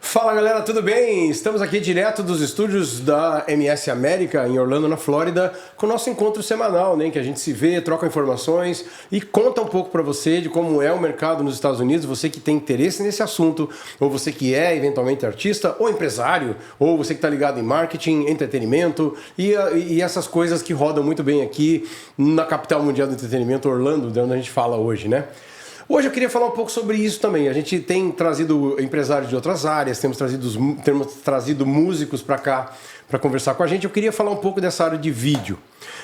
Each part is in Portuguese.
Fala galera, tudo bem? Estamos aqui direto dos estúdios da MS América em Orlando, na Flórida, com o nosso encontro semanal, né? Que a gente se vê, troca informações e conta um pouco para você de como é o mercado nos Estados Unidos, você que tem interesse nesse assunto, ou você que é eventualmente artista ou empresário, ou você que está ligado em marketing, entretenimento e essas coisas que rodam muito bem aqui na capital mundial do entretenimento, Orlando, de onde a gente fala hoje, né? Hoje eu queria falar um pouco sobre isso também. A gente tem trazido empresários de outras áreas, temos trazido músicos para cá para conversar com a gente. Eu queria falar um pouco dessa área de vídeo.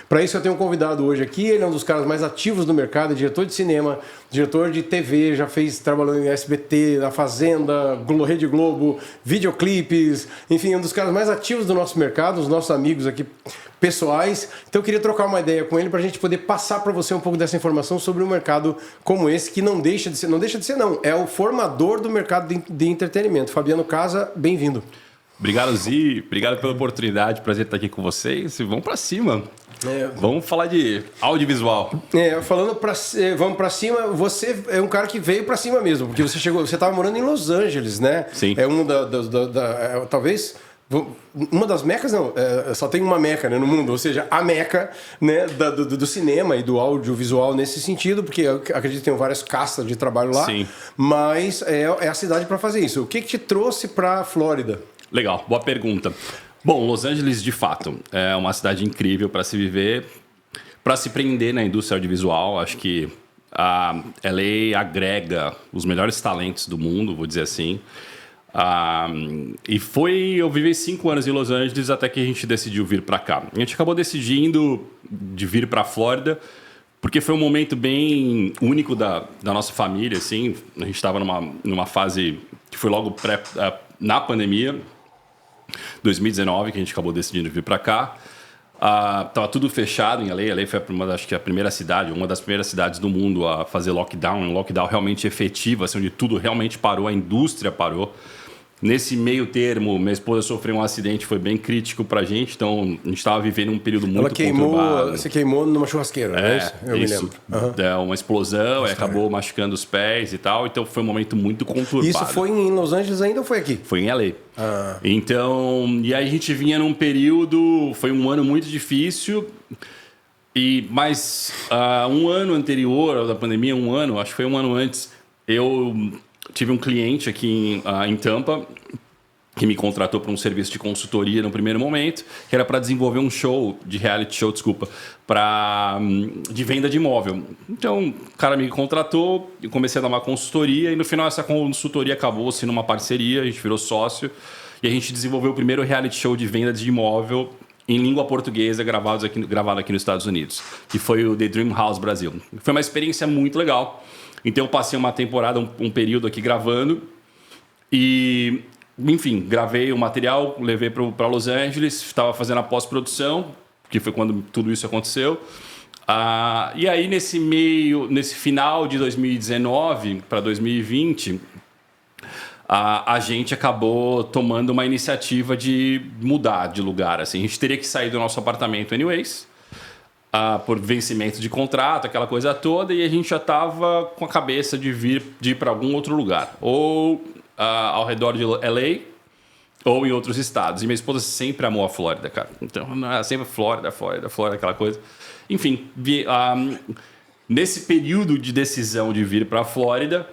Para isso eu tenho um convidado hoje aqui, ele é um dos caras mais ativos do mercado, é diretor de cinema, diretor de TV, trabalhou em SBT, na Fazenda, Rede Globo, videoclipes, enfim, um dos caras mais ativos do nosso mercado, os nossos amigos aqui pessoais. Então eu queria trocar uma ideia com ele para a gente poder passar para você um pouco dessa informação sobre um mercado como esse, que não deixa de ser, é o formador do mercado de entretenimento. Fabiano Casa, bem-vindo. Obrigado, Zi. Obrigado pela oportunidade. Prazer estar aqui com vocês. E vamos para cima. Vamos falar de audiovisual. Vamos para cima. Você é um cara que veio para cima mesmo, porque você estava morando em Los Angeles, né? Sim. É uma talvez uma das mecas, só tem uma meca, né, no mundo, ou seja, a meca, né, do cinema e do audiovisual nesse sentido, porque eu acredito que tem várias castas de trabalho lá. Sim. Mas é a cidade para fazer isso. O que te trouxe para a Flórida? Legal, boa pergunta. Bom, Los Angeles, de fato, é uma cidade incrível para se viver, para se prender na indústria audiovisual. Acho que a LA agrega os melhores talentos do mundo, vou dizer assim. Eu vivi 5 anos em Los Angeles até que a gente decidiu vir para cá. A gente acabou decidindo de vir para a Flórida porque foi um momento bem único da nossa família. Assim. A gente estava numa fase que foi logo na pandemia, 2019, que a gente acabou decidindo vir para cá. Tava tudo fechado em LA. LA foi acho que a primeira cidade, uma das primeiras cidades do mundo a fazer lockdown, um lockdown realmente efetivo, assim, onde tudo realmente parou, a indústria parou. Nesse meio termo, minha esposa sofreu um acidente, foi bem crítico pra gente, então a gente estava vivendo um período muito conturbado. Você queimou numa churrasqueira, não é isso? Eu me lembro. É uma explosão, acabou machucando os pés e tal, então foi um momento muito conturbado. Isso foi em Los Angeles ainda ou foi aqui? Foi em LA. Então, e aí a gente vinha num período, foi um ano muito difícil, mas um ano anterior da pandemia, acho que foi um ano antes, eu tive um cliente aqui em Tampa que me contratou para um serviço de consultoria no primeiro momento, que era para desenvolver um reality show, de venda de imóvel. Então, o cara me contratou, eu comecei a dar uma consultoria e no final essa consultoria acabou-se numa parceria, a gente virou sócio e a gente desenvolveu o primeiro reality show de venda de imóvel em língua portuguesa gravado aqui nos Estados Unidos, que foi o The Dream House Brasil. Foi uma experiência muito legal. Então eu passei uma temporada, um período aqui gravando e, enfim, gravei o material, levei para Los Angeles, estava fazendo a pós-produção, que foi quando tudo isso aconteceu. E aí nesse final de 2019 para 2020, a gente acabou tomando uma iniciativa de mudar de lugar. Assim. A gente teria que sair do nosso apartamento anyways, por vencimento de contrato, aquela coisa toda, e a gente já estava com a cabeça de ir para algum outro lugar, ou ao redor de LA, ou em outros estados. E minha esposa sempre amou a Flórida, cara. Então, sempre Flórida, aquela coisa. Enfim, nesse período de decisão de vir para a Flórida,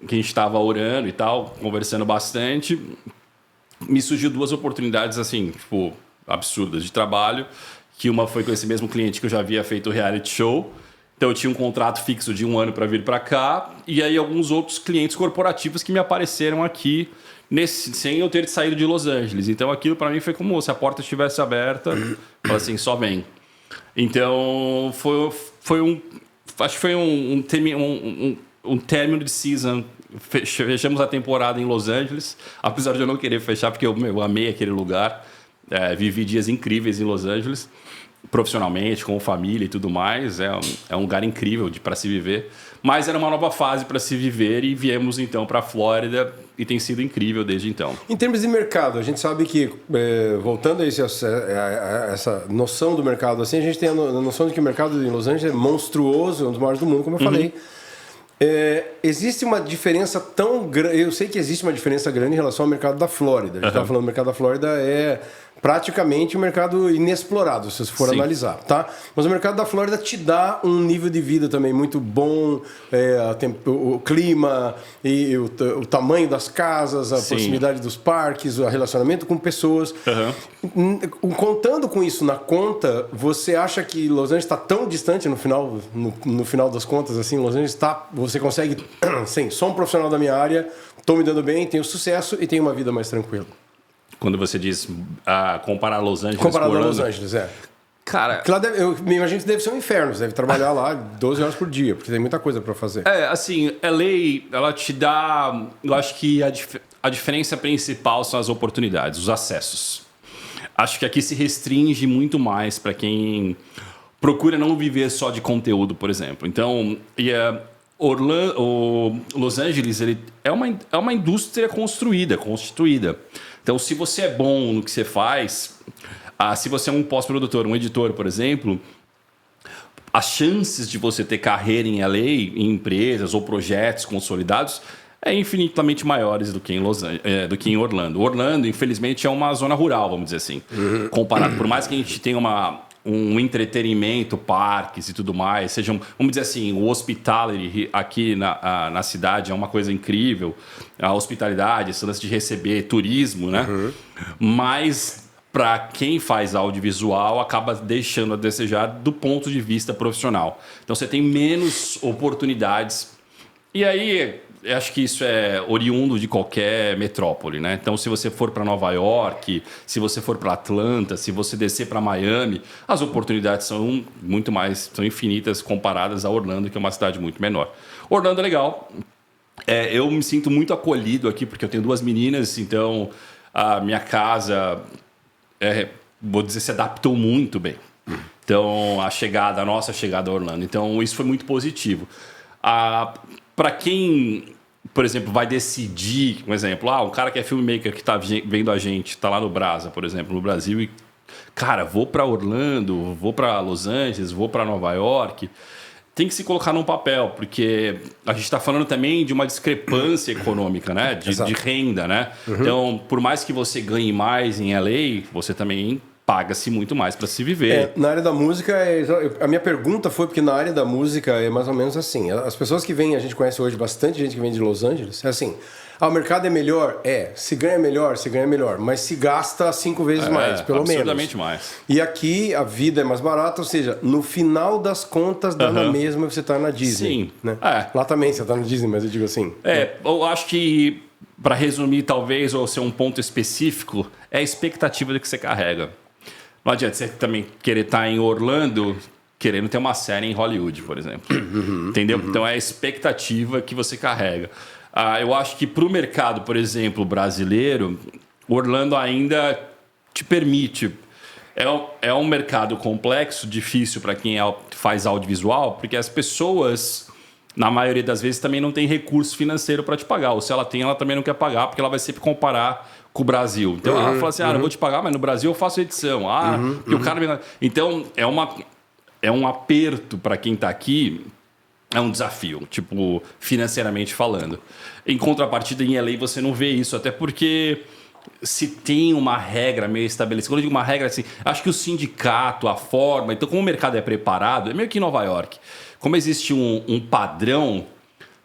que a gente estava orando e tal, conversando bastante, me surgiu 2 oportunidades, assim, absurdas de trabalho, que uma foi com esse mesmo cliente que eu já havia feito o reality show. Então eu tinha um contrato fixo de 1 ano para vir para cá. E aí alguns outros clientes corporativos que me apareceram aqui sem eu ter saído de Los Angeles. Então aquilo para mim foi como se a porta estivesse aberta. Falei assim, só vem. Então acho que foi um término de season. Fechamos a temporada em Los Angeles. Apesar de eu não querer fechar, porque eu amei aquele lugar. Vivi dias incríveis em Los Angeles, profissionalmente, com família e tudo mais. É um lugar incrível para se viver. Mas era uma nova fase para se viver e viemos então para a Flórida e tem sido incrível desde então. Em termos de mercado, a gente sabe que, voltando a essa noção do mercado, assim, a gente tem a noção de que o mercado em Los Angeles é monstruoso, é um dos maiores do mundo, como eu falei. Existe uma diferença tão grande. Eu sei que existe uma diferença grande em relação ao mercado da Flórida. A gente estava falando do mercado da Flórida praticamente um mercado inexplorado, se você for analisar, tá? Mas o mercado da Flórida te dá um nível de vida também muito bom, o clima, e o tamanho das casas, a proximidade dos parques, o relacionamento com pessoas. Contando com isso na conta, você acha que Los Angeles está tão distante no final das contas, assim, Los Angeles você consegue, sim, sou um profissional da minha área, estou me dando bem, tenho sucesso e tenho uma vida mais tranquila. Quando você diz comparar Los Angeles comparado a Los Angeles, Cara, eu me imagino que deve ser um inferno. Você deve trabalhar lá 12 horas por dia, porque tem muita coisa para fazer. Assim, LA, ela te dá... Eu acho que a diferença principal são as oportunidades, os acessos. Acho que aqui se restringe muito mais para quem procura não viver só de conteúdo, por exemplo. Então, Los Angeles é uma indústria constituída. Então, se você é bom no que você faz, se você é um pós-produtor, um editor, por exemplo, as chances de você ter carreira em LA, em empresas ou projetos consolidados, é infinitamente maiores do que em Orlando. Orlando, infelizmente, é uma zona rural, vamos dizer assim. Comparado, por mais que a gente tenha um entretenimento, parques e tudo mais, vamos dizer assim, o hospitality aqui na cidade é uma coisa incrível, a hospitalidade, esse lance de receber turismo, né? Mas para quem faz audiovisual acaba deixando a desejar do ponto de vista profissional. Então você tem menos oportunidades. E aí, eu acho que isso é oriundo de qualquer metrópole, né? Então, se você for para Nova York, se você for para Atlanta, se você descer para Miami, as oportunidades são são infinitas comparadas a Orlando, que é uma cidade muito menor. Orlando é legal. Eu me sinto muito acolhido aqui, porque eu tenho 2 meninas, então a minha casa, vou dizer, se adaptou muito bem. Então, a nossa chegada a Orlando. Então, isso foi muito positivo. Para quem, por exemplo, vai decidir, um exemplo, um cara que é filmmaker que está vendo a gente, está lá no Brasa, por exemplo, no Brasil, e, cara, vou para Orlando, vou para Los Angeles, vou para Nova York, tem que se colocar num papel, porque a gente está falando também de uma discrepância econômica, né? De renda, né? Então, por mais que você ganhe mais em LA, você também paga-se muito mais para se viver. Na área da música, a minha pergunta foi porque na área da música é mais ou menos assim. As pessoas que vêm, a gente conhece hoje bastante gente que vem de Los Angeles, é assim, o mercado é melhor? Se ganha melhor, mas se gasta 5 vezes mais, pelo menos. Absurdamente mais. E aqui a vida é mais barata, ou seja, no final das contas dá na mesma que você está na Disney. Sim. Né? Lá também você está na Disney, mas eu digo assim. Eu acho que, para resumir talvez, ou ser um ponto específico, é a expectativa do que você carrega. Não adianta você também querer estar em Orlando querendo ter uma série em Hollywood, por exemplo. Entendeu? Então é a expectativa que você carrega. Eu acho que para o mercado, por exemplo, brasileiro, Orlando ainda te permite. É um mercado complexo, difícil para quem faz audiovisual, porque as pessoas, na maioria das vezes, também não têm recurso financeiro para te pagar. Ou se ela tem, ela também não quer pagar, porque ela vai sempre comparar com o Brasil. Então ela fala assim, não vou te pagar, mas no Brasil eu faço edição. Porque o cara... Então é um aperto para quem está aqui, é um desafio, tipo, financeiramente falando. Em contrapartida, em LA você não vê isso, até porque se tem uma regra meio estabelecida. Quando eu digo uma regra, assim, acho que o sindicato, a forma... Então, como o mercado é preparado, é meio que em Nova York. Como existe um padrão,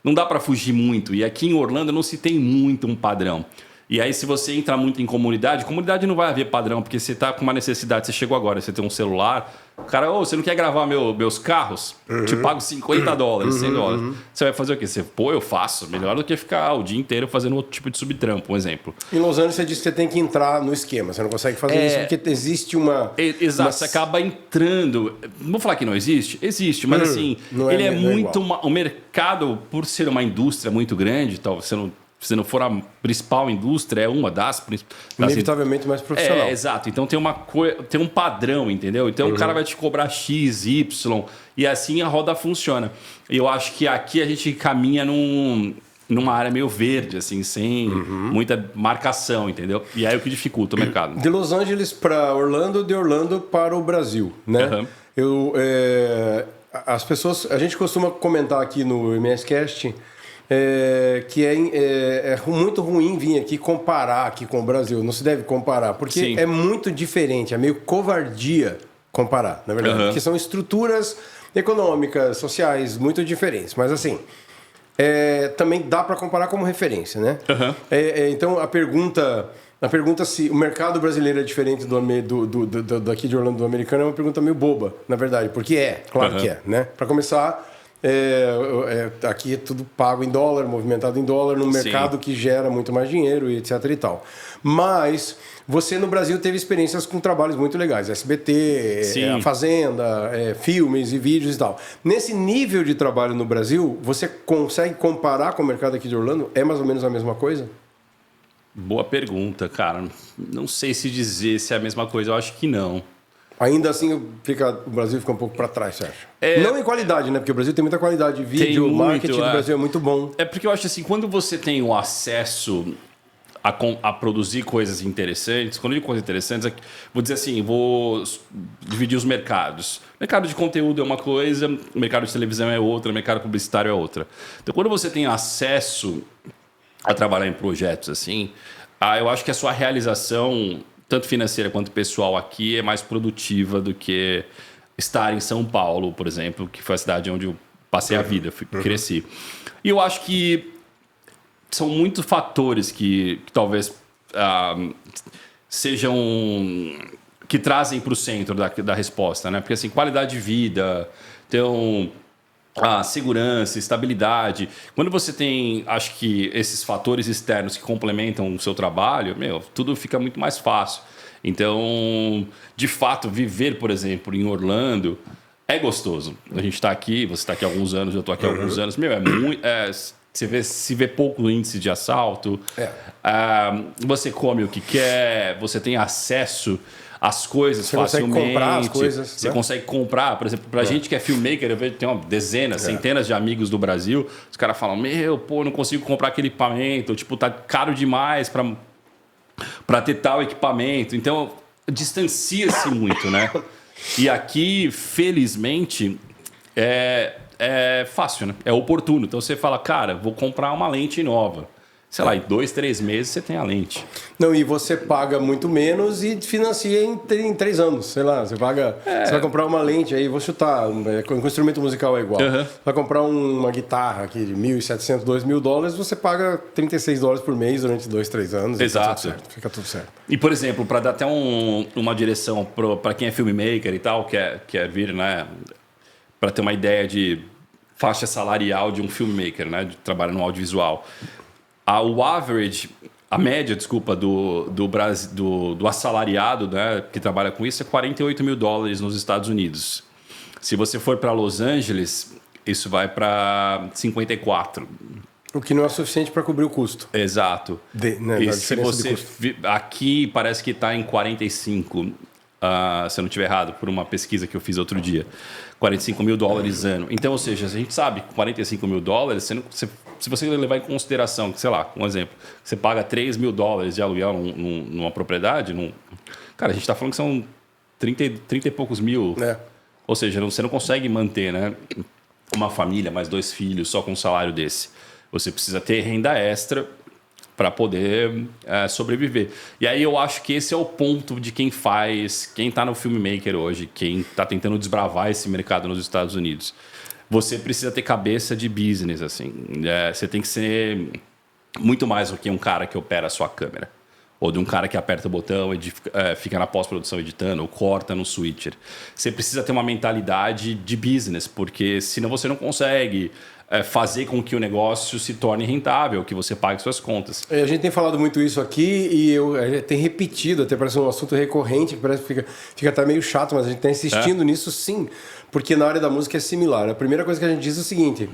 não dá para fugir muito. E aqui em Orlando não se tem muito um padrão. E aí, se você entrar muito em comunidade não vai haver padrão, porque você está com uma necessidade, você chegou agora, você tem um celular, o cara, você não quer gravar meus carros? Te pago $50, $100. Você vai fazer o quê? Eu faço. Melhor do que ficar o dia inteiro fazendo outro tipo de subtrampo, um exemplo. Em Los Angeles, você disse que você tem que entrar no esquema, você não consegue fazer isso porque existe uma... Exato, você acaba entrando... Não vou falar que não existe, existe, mas assim, ele é muito... O mercado, por ser uma indústria muito grande, talvez se não for a principal indústria, é uma das principais. Inevitavelmente mais profissional. Exato. Então tem um padrão, entendeu? Então o cara vai te cobrar X, Y, e assim a roda funciona. E eu acho que aqui a gente caminha numa área meio verde, assim, sem muita marcação, entendeu? E aí é o que dificulta o mercado. De Los Angeles para Orlando, de Orlando para o Brasil, né? as pessoas... A gente costuma comentar aqui no MSCast que é muito ruim vir aqui comparar aqui com o Brasil. Não se deve comparar, porque Sim. é muito diferente. É meio covardia comparar, na verdade. Porque são estruturas econômicas, sociais, muito diferentes. Mas assim... também dá para comparar como referência, né? Então a pergunta se o mercado brasileiro é diferente daqui de Orlando do americano é uma pergunta meio boba, na verdade, porque claro que é, né? Para começar, aqui é tudo pago em dólar, movimentado em dólar, num mercado que gera muito mais dinheiro e etc e tal. Mas você no Brasil teve experiências com trabalhos muito legais, SBT, A Fazenda, filmes e vídeos e tal. Nesse nível de trabalho no Brasil, você consegue comparar com o mercado aqui de Orlando? É mais ou menos a mesma coisa? Boa pergunta, cara. Não sei se dizer se é a mesma coisa, eu acho que não. Ainda assim, o Brasil fica um pouco para trás, você acha? Não em qualidade, né? Porque o Brasil tem muita qualidade de vídeo, o marketing do Brasil é muito bom. É porque eu acho assim, quando você tem o acesso a produzir coisas interessantes, quando eu digo coisas interessantes, vou dizer assim, vou dividir os mercados. O mercado de conteúdo é uma coisa, o mercado de televisão é outra, o mercado publicitário é outra. Então, quando você tem acesso a trabalhar em projetos assim, eu acho que a sua realização, tanto financeira quanto pessoal aqui, é mais produtiva do que estar em São Paulo, por exemplo, que foi a cidade onde eu passei a vida, cresci. E eu acho que são muitos fatores que talvez sejam... que trazem para o centro da resposta, né? Porque, assim, qualidade de vida, então... segurança, estabilidade. Quando você tem, acho que, esses fatores externos que complementam o seu trabalho, tudo fica muito mais fácil. Então, de fato, viver, por exemplo, em Orlando é gostoso. A gente está aqui, você está aqui há alguns anos, eu estou aqui há alguns anos. É muito... se vê pouco índice de assalto. Você come o que quer, você tem acesso às coisas facilmente. Você consegue comprar as coisas. Você consegue comprar. Por exemplo, pra gente que é filmmaker, eu vejo que tem dezenas, centenas de amigos do Brasil. Os caras falam, não consigo comprar aquele equipamento. Tipo, tá caro demais pra ter tal equipamento. Então, distancia-se muito, né? E aqui, felizmente, é fácil, né? É oportuno. Então, você fala, cara, vou comprar uma lente nova. Sei lá, em 2, 3 meses você tem a lente. Não, e você paga muito menos e financia em 3 anos. Sei lá, você paga. Você vai comprar uma lente aí, vou chutar, com instrumento musical é igual. Vai comprar uma guitarra aqui de $1.700, $2.000, você paga $36 por mês durante 2, 3 anos. Exato. Fica tudo certo. E, por exemplo, para dar até uma direção para quem é filmmaker e tal, quer vir, né? Para ter uma ideia de faixa salarial de um filmmaker, né? De trabalho no audiovisual. A média, do assalariado, né, que trabalha com isso é $48.000 nos Estados Unidos. Se você for para Los Angeles, isso vai para 54. O que não é suficiente para cobrir o custo. Exato. E se você aqui parece que está em 45, se eu não estiver errado, por uma pesquisa que eu fiz outro dia. $45.000 ano. Então, ou seja, a gente sabe que $45.000, se você levar em consideração, sei lá, um exemplo, você paga $3.000 de aluguel numa propriedade, cara, a gente está falando que são 30 e poucos mil. Ou seja, você não consegue manter, né, uma família, mais 2 filhos, só com um salário desse. Você precisa ter renda extra para poder sobreviver. E aí eu acho que esse é o ponto de quem está no filmmaker hoje, quem está tentando desbravar esse mercado nos Estados Unidos. Você precisa ter cabeça de business, assim. Você tem que ser muito mais do que um cara que opera a sua câmera. Ou de um cara que aperta o botão e fica na pós-produção editando, ou corta no switcher. Você precisa ter uma mentalidade de business, porque senão você não consegue fazer com que o negócio se torne rentável, que você pague suas contas. A gente tem falado muito isso aqui e a gente tem repetido, até parece um assunto recorrente, que parece que fica até meio chato, mas a gente está insistindo nisso sim, porque na área da música é similar. A primeira coisa que a gente diz é o seguinte: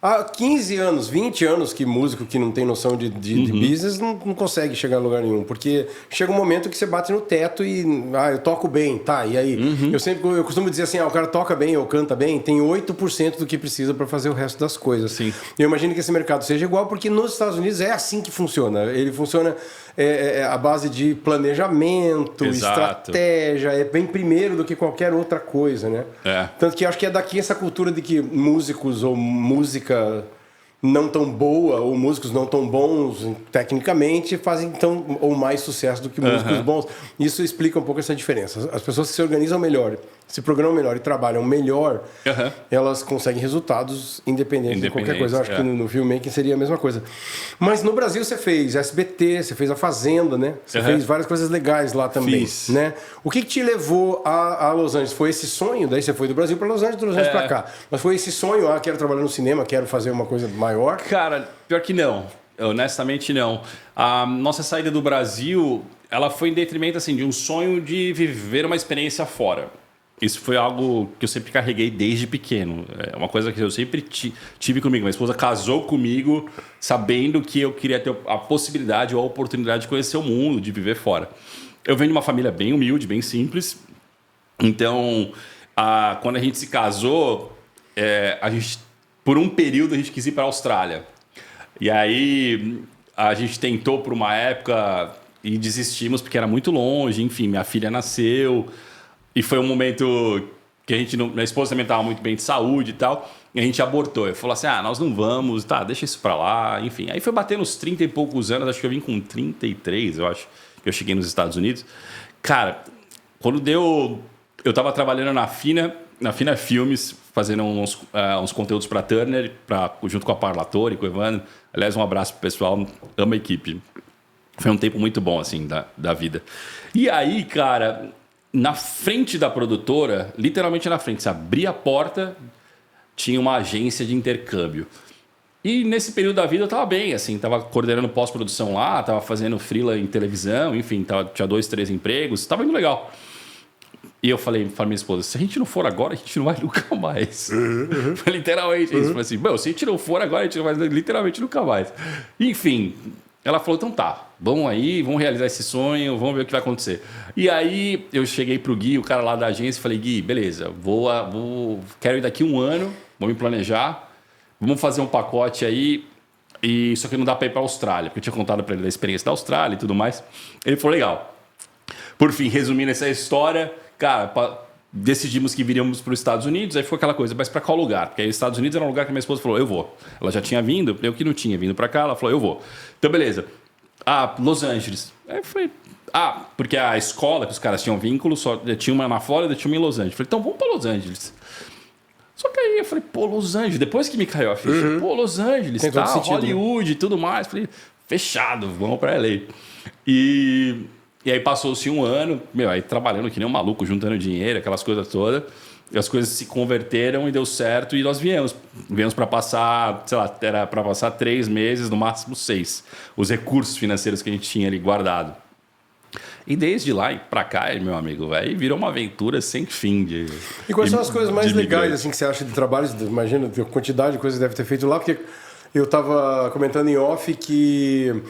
há 15 anos, 20 anos que músico que não tem noção de business não consegue chegar a lugar nenhum. Porque chega um momento que você bate no teto e... eu toco bem, tá, e aí? Eu costumo dizer assim, o cara toca bem ou canta bem, tem 8% do que precisa para fazer o resto das coisas. Sim. Eu imagino que esse mercado seja igual, porque nos Estados Unidos é assim que funciona. Ele funciona a base de planejamento, Exato. estratégia, vem primeiro do que qualquer outra coisa, né? Tanto que eu acho que é daqui essa cultura de que músicos ou música não tão boa ou músicos não tão bons tecnicamente fazem tão ou mais sucesso do que músicos bons. Isso explica um pouco essa diferença. As pessoas que se organizam melhor, se programam melhor e trabalham melhor, elas conseguem resultados independentes de qualquer coisa. Eu acho que no filmmaking seria a mesma coisa. Mas no Brasil você fez SBT, você fez A Fazenda, né? Você fez várias coisas legais lá também. Fiz. Né? O que te levou a Los Angeles? Foi esse sonho? Daí você foi do Brasil para Los Angeles, do Los Angeles para cá. Mas foi esse sonho, quero trabalhar no cinema, quero fazer uma coisa maior? Cara, pior que não. Honestamente, não. A nossa saída do Brasil, ela foi em detrimento assim, de um sonho de viver uma experiência fora. Isso foi algo que eu sempre carreguei desde pequeno. É uma coisa que eu sempre tive comigo. Minha esposa casou comigo sabendo que eu queria ter a possibilidade ou a oportunidade de conhecer o mundo, de viver fora. Eu venho de uma família bem humilde, bem simples. Então, quando a gente se casou, a gente, por um período a gente quis ir para a Austrália. E aí a gente tentou por uma época e desistimos porque era muito longe. Enfim, minha filha nasceu. E foi um momento que a gente minha esposa também estava muito bem de saúde e tal. E a gente abortou. Eu falei assim, nós não vamos, tá, deixa isso para lá. Enfim, aí foi bater nos 30 e poucos anos. Acho que eu vim com 33, eu acho, que eu cheguei nos Estados Unidos. Cara, quando deu... Eu estava trabalhando na Fina Filmes, fazendo uns conteúdos para Turner, junto com a Parlatori, com o Evandro. Aliás, um abraço pro pessoal, amo a equipe. Foi um tempo muito bom, assim, da vida. E aí, cara, na frente da produtora, literalmente na frente, você abria a porta, tinha uma agência de intercâmbio. E nesse período da vida eu tava bem, assim, tava coordenando pós-produção lá, tava fazendo freela em televisão, enfim, tinha 2, 3 empregos, tava indo legal. E eu falei pra minha esposa, se a gente não for agora, a gente não vai nunca mais. Literalmente isso. Falei assim, se a gente não for agora, a gente não vai literalmente nunca mais. Enfim, ela falou, então tá, vamos aí, vamos realizar esse sonho, vamos ver o que vai acontecer. E aí eu cheguei pro Gui, o cara lá da agência, e falei, Gui, beleza, quero ir daqui 1 ano, vou me planejar, vamos fazer um pacote aí, e só que não dá pra ir pra Austrália, porque eu tinha contado pra ele da experiência da Austrália e tudo mais. Ele falou, legal. Por fim, resumindo essa história, cara, decidimos que viríamos para os Estados Unidos, aí foi aquela coisa, mas para qual lugar? Porque aí os Estados Unidos era um lugar que minha esposa falou, eu vou. Ela já tinha vindo, eu que não tinha vindo para cá, ela falou, eu vou. Então, beleza. Los Angeles. Aí foi... porque a escola que os caras tinham vínculo, só tinha uma na Flórida, tinha uma em Los Angeles. Falei, então vamos para Los Angeles. Só que aí eu falei, Los Angeles. Depois que me caiu a ficha, Los Angeles, tem tá, sentido, Hollywood e tudo mais. Falei, fechado, vamos para LA. E aí passou-se 1 ano, aí trabalhando que nem um maluco, juntando dinheiro, aquelas coisas todas. E as coisas se converteram e deu certo. E nós viemos para passar, sei lá, era para passar 3 meses, no máximo 6. Os recursos financeiros que a gente tinha ali guardado. E desde lá e pra cá, meu amigo, virou uma aventura sem fim. E quais são as coisas mais legais assim, que você acha de trabalhos? Imagina a quantidade de coisas que deve ter feito lá, porque eu estava comentando em off que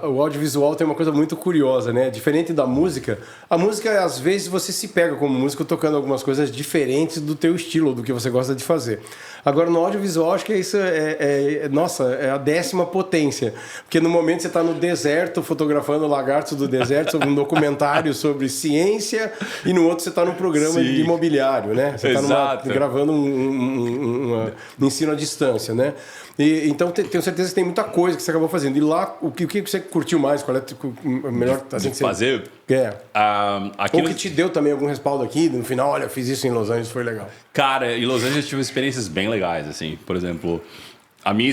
o audiovisual tem uma coisa muito curiosa, né? Diferente da música, a música, às vezes, você se pega como músico tocando algumas coisas diferentes do teu estilo, do que você gosta de fazer. Agora, no audiovisual, acho que isso é a 10ª potência. Porque no momento você está no deserto, fotografando lagartos do deserto, sobre um documentário sobre ciência, e no outro você está num programa de imobiliário, né? Você está gravando um ensino à distância, né? Então, tenho certeza que tem muita coisa que você acabou fazendo. E lá, o que você curtiu mais? Qual é a melhor... Assim, fazer? Ou que te deu também algum respaldo aqui, no final, olha, eu fiz isso em Los Angeles, foi legal. Cara, em Los Angeles eu tive experiências bem legais, assim. Por exemplo, a minha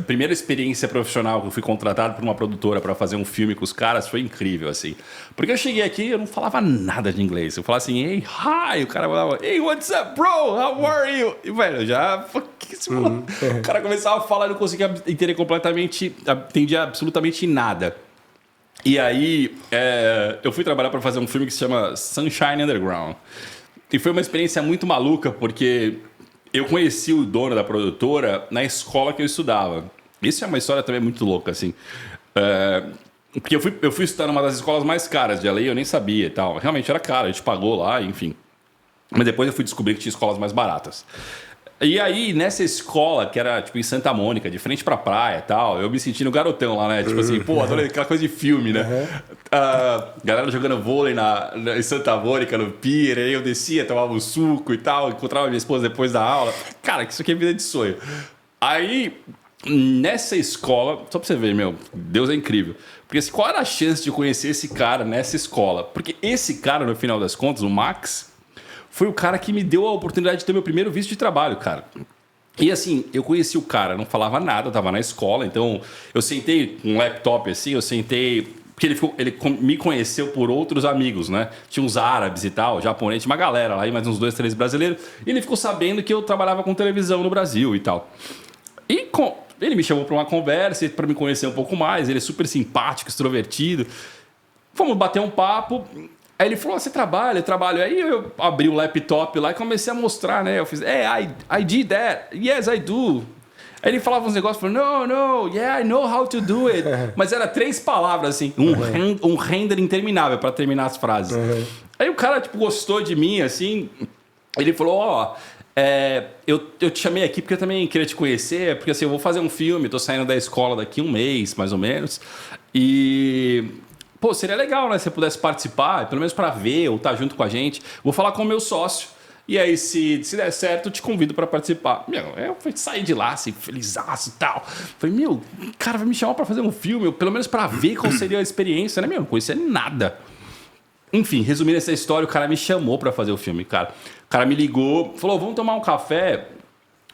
primeira experiência profissional que eu fui contratado por uma produtora para fazer um filme com os caras foi incrível, assim. Porque eu cheguei aqui e eu não falava nada de inglês. Eu falava assim, hey, hi! O cara falava, hey, what's up, bro? How are you? E, velho, o cara começava a falar e não conseguia entender completamente, entendia absolutamente nada. E aí, eu fui trabalhar para fazer um filme que se chama Sunshine Underground. E foi uma experiência muito maluca, porque eu conheci o dono da produtora na escola que eu estudava. Isso é uma história também muito louca, assim. Porque eu fui estudar numa das escolas mais caras de LA, eu nem sabia e tal. Realmente era caro, a gente pagou lá, enfim. Mas depois eu fui descobrir que tinha escolas mais baratas. E aí, nessa escola, que era tipo em Santa Mônica, de frente pra praia e tal, eu me sentindo garotão lá, né? Tipo assim, pô, adorei aquela coisa de filme, né? Galera jogando vôlei em Santa Mônica, no pier, aí eu descia, tomava um suco e tal, encontrava minha esposa depois da aula. Cara, isso aqui é vida de sonho. Aí, nessa escola, só pra você ver, meu, Deus é incrível. Porque assim, qual era a chance de conhecer esse cara nessa escola? Porque esse cara, no final das contas, o Max, foi o cara que me deu a oportunidade de ter meu primeiro visto de trabalho, cara. E assim, eu conheci o cara, não falava nada, tava na escola, então eu sentei com um laptop assim, porque ele me conheceu por outros amigos, né? Tinha uns árabes e tal, japonês, tinha uma galera lá, mais uns 2, 3 brasileiros, e ele ficou sabendo que eu trabalhava com televisão no Brasil e tal. Ele me chamou para uma conversa, para me conhecer um pouco mais, ele é super simpático, extrovertido. Fomos bater um papo. Aí ele falou, você trabalha, eu trabalho. Aí eu abri o laptop lá e comecei a mostrar, né? Eu fiz, I did that. Yes, I do. Aí ele falava uns negócios, falou, no, yeah, I know how to do it. Mas era 3 palavras, assim, um render interminável para terminar as frases. Aí o cara, tipo, gostou de mim, assim. Ele falou, eu te chamei aqui porque eu também queria te conhecer, porque assim, eu vou fazer um filme, tô saindo da escola daqui 1 mês, mais ou menos. E... pô, seria legal, né? Se você pudesse participar, pelo menos para ver ou estar junto com a gente. Vou falar com o meu sócio. E aí, se der certo, eu te convido para participar. Meu, eu saí de lá, assim, felizaço e tal. Falei, meu, o cara vai me chamar para fazer um filme, pelo menos para ver qual seria a experiência, né? Meu, não conhecia nada. Enfim, resumindo essa história, o cara me chamou para fazer o filme, cara. O cara me ligou, falou, vamos tomar um café.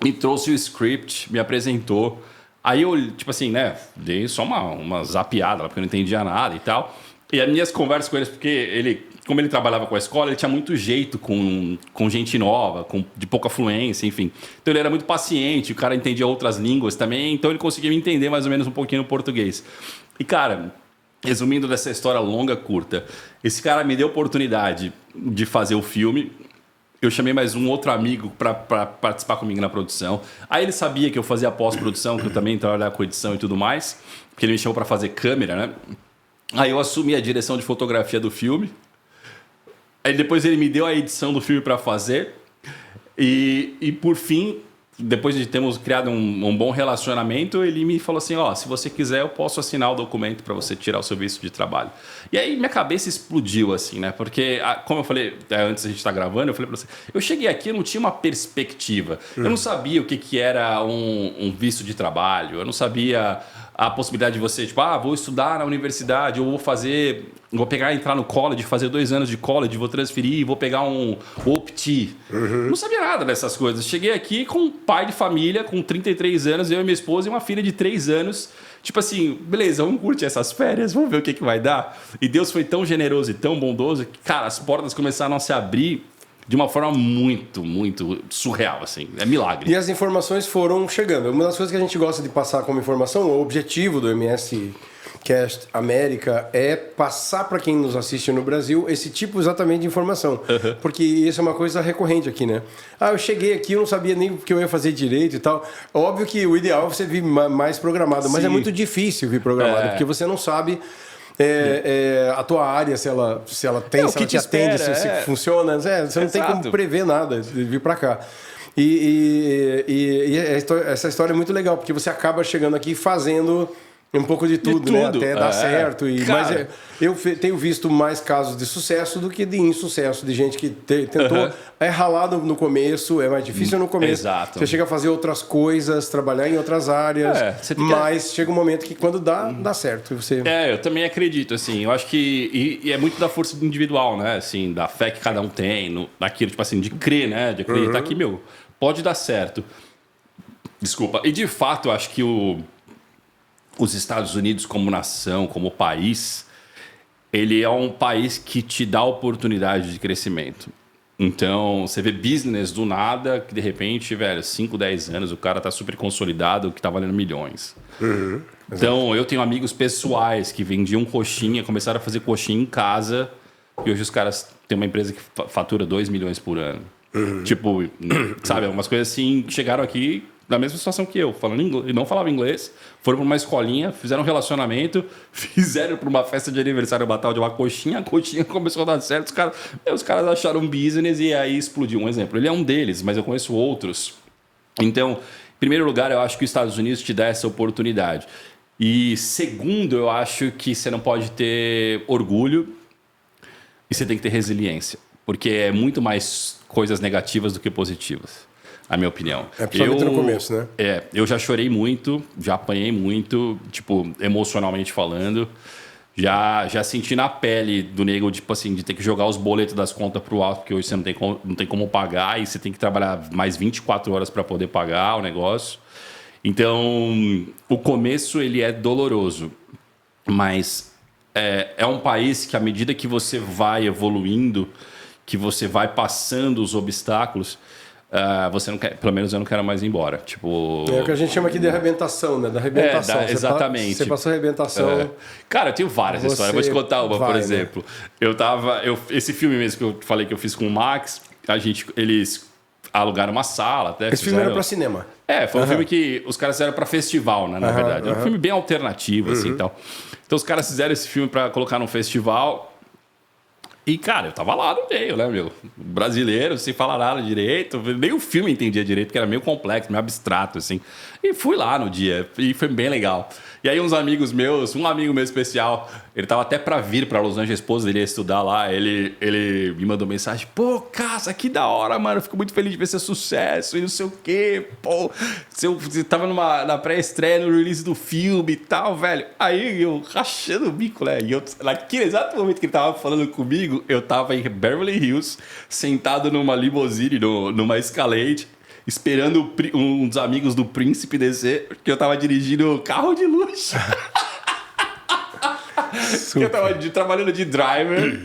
Me trouxe o script, me apresentou. Aí eu, tipo assim, né, dei só uma zapiada lá, porque eu não entendia nada e tal. E as minhas conversas com eles, porque como ele trabalhava com a escola, ele tinha muito jeito com gente nova, de pouca fluência, enfim. Então ele era muito paciente, o cara entendia outras línguas também, então ele conseguia me entender mais ou menos um pouquinho no português. E cara, resumindo dessa história longa, curta, esse cara me deu a oportunidade de fazer o filme. Eu chamei mais um outro amigo para participar comigo na produção. Aí ele sabia que eu fazia pós-produção, que eu também trabalhava com edição e tudo mais, porque ele me chamou para fazer câmera, né? Aí eu assumi a direção de fotografia do filme. Aí depois ele me deu a edição do filme para fazer. E por fim, depois de termos criado um bom relacionamento, ele me falou assim, se você quiser eu posso assinar o documento para você tirar o seu visto de trabalho. E aí minha cabeça explodiu assim, né? Porque, como eu falei, antes a gente estar gravando, eu falei para você, eu cheguei aqui, eu não tinha uma perspectiva. Eu não sabia o que era um visto de trabalho, eu não sabia a possibilidade de você, tipo, vou estudar na universidade, ou vou entrar no college, fazer 2 anos de college, vou transferir, vou pegar um OPT. Não sabia nada dessas coisas. Cheguei aqui com um pai de família, com 33 anos, eu e minha esposa, e uma filha de 3 anos. Tipo assim, beleza, vamos curtir essas férias, vamos ver o que vai dar. E Deus foi tão generoso e tão bondoso que, cara, as portas começaram a se abrir de uma forma muito, muito surreal, assim. É milagre. E as informações foram chegando. Uma das coisas que a gente gosta de passar como informação, o objetivo do MS Cast América é passar para quem nos assiste no Brasil esse tipo exatamente de informação. Porque isso é uma coisa recorrente aqui, né? Eu cheguei aqui, eu não sabia nem o que eu ia fazer direito e tal. Óbvio que o ideal é você vir mais programado, mas é muito difícil vir programado, porque você não sabe... a tua área, se ela tem, se ela te atende, se funciona. Você não tem como prever nada de vir para cá. E essa história é muito legal, porque você acaba chegando aqui fazendo um pouco de tudo, né? Até dar certo. Mas eu tenho visto mais casos de sucesso do que de insucesso, de gente que tentou, é ralado no começo, é mais difícil no começo. Exato. Você chega a fazer outras coisas, trabalhar em outras áreas, mas chega um momento que quando dá certo. E você... eu também acredito, assim, eu acho que e é muito da força individual, né? Assim, da fé que cada um tem, daquilo, tipo assim, de crer, né? De acreditar que, pode dar certo. Desculpa. E de fato, eu acho que os Estados Unidos como nação, como país, ele é um país que te dá oportunidade de crescimento. Então, você vê business do nada, que de repente, 5, 10 anos, o cara tá super consolidado, que tá valendo milhões. Então, eu tenho amigos pessoais que vendiam coxinha, começaram a fazer coxinha em casa, e hoje os caras têm uma empresa que fatura 2 milhões por ano. Tipo, sabe, algumas coisas assim, chegaram aqui na mesma situação que eu, falando inglês, não falava inglês, foram para uma escolinha, fizeram um relacionamento, fizeram para uma festa de aniversário uma tal de uma coxinha, a coxinha começou a dar certo, os caras acharam um business e aí explodiu. Um exemplo, ele é um deles, mas eu conheço outros Então, em primeiro lugar, eu acho que os Estados Unidos te dá essa oportunidade. E segundo, eu acho que você não pode ter orgulho e você tem que ter resiliência. Porque é muito mais coisas negativas do que positivas, a minha opinião. Principalmente no começo, né? Eu já chorei muito, já apanhei muito, tipo, emocionalmente falando. Já senti na pele do nego, tipo assim, de ter que jogar os boletos das contas pro alto, porque hoje você não tem como pagar e você tem que trabalhar mais 24 horas para poder pagar o negócio. Então, o começo ele é doloroso, mas é um país que à medida que você vai evoluindo, que você vai passando os obstáculos, você não quer, pelo menos eu não quero mais ir embora. Tipo, é o que a gente chama aqui de arrebentação, né? Da arrebentação. Exatamente. Você passou a arrebentação. Cara, eu tenho várias histórias. Vou te contar uma, por exemplo. Né? Esse filme mesmo que eu falei que eu fiz com o Max, eles alugaram uma sala. Até esse filme era pra cinema. Foi um filme que os caras fizeram pra festival, né? Na verdade. Era um filme bem alternativo, assim, e tal. Então os caras fizeram esse filme pra colocar num festival. E, cara, eu tava lá no meio, né, meu? Brasileiro, sem falar nada direito. Nem o filme entendia direito, porque era meio complexo, meio abstrato, assim. E fui lá no dia, e foi bem legal. E aí uns amigos meus, um amigo meu especial, ele tava até pra vir pra Los Angeles, a esposa dele ia estudar lá, ele me mandou mensagem, pô, Casa, que da hora, mano, eu fico muito feliz de ver seu sucesso e não sei o quê, pô, você tava na pré-estreia, no release do filme e tal, velho. Aí eu rachando o bico, né, e naquele exato momento que ele tava falando comigo, eu tava em Beverly Hills, sentado numa limousine, numa Escalade, esperando um dos amigos do príncipe descer, porque eu tava dirigindo carro de luxo. Eu tava trabalhando de driver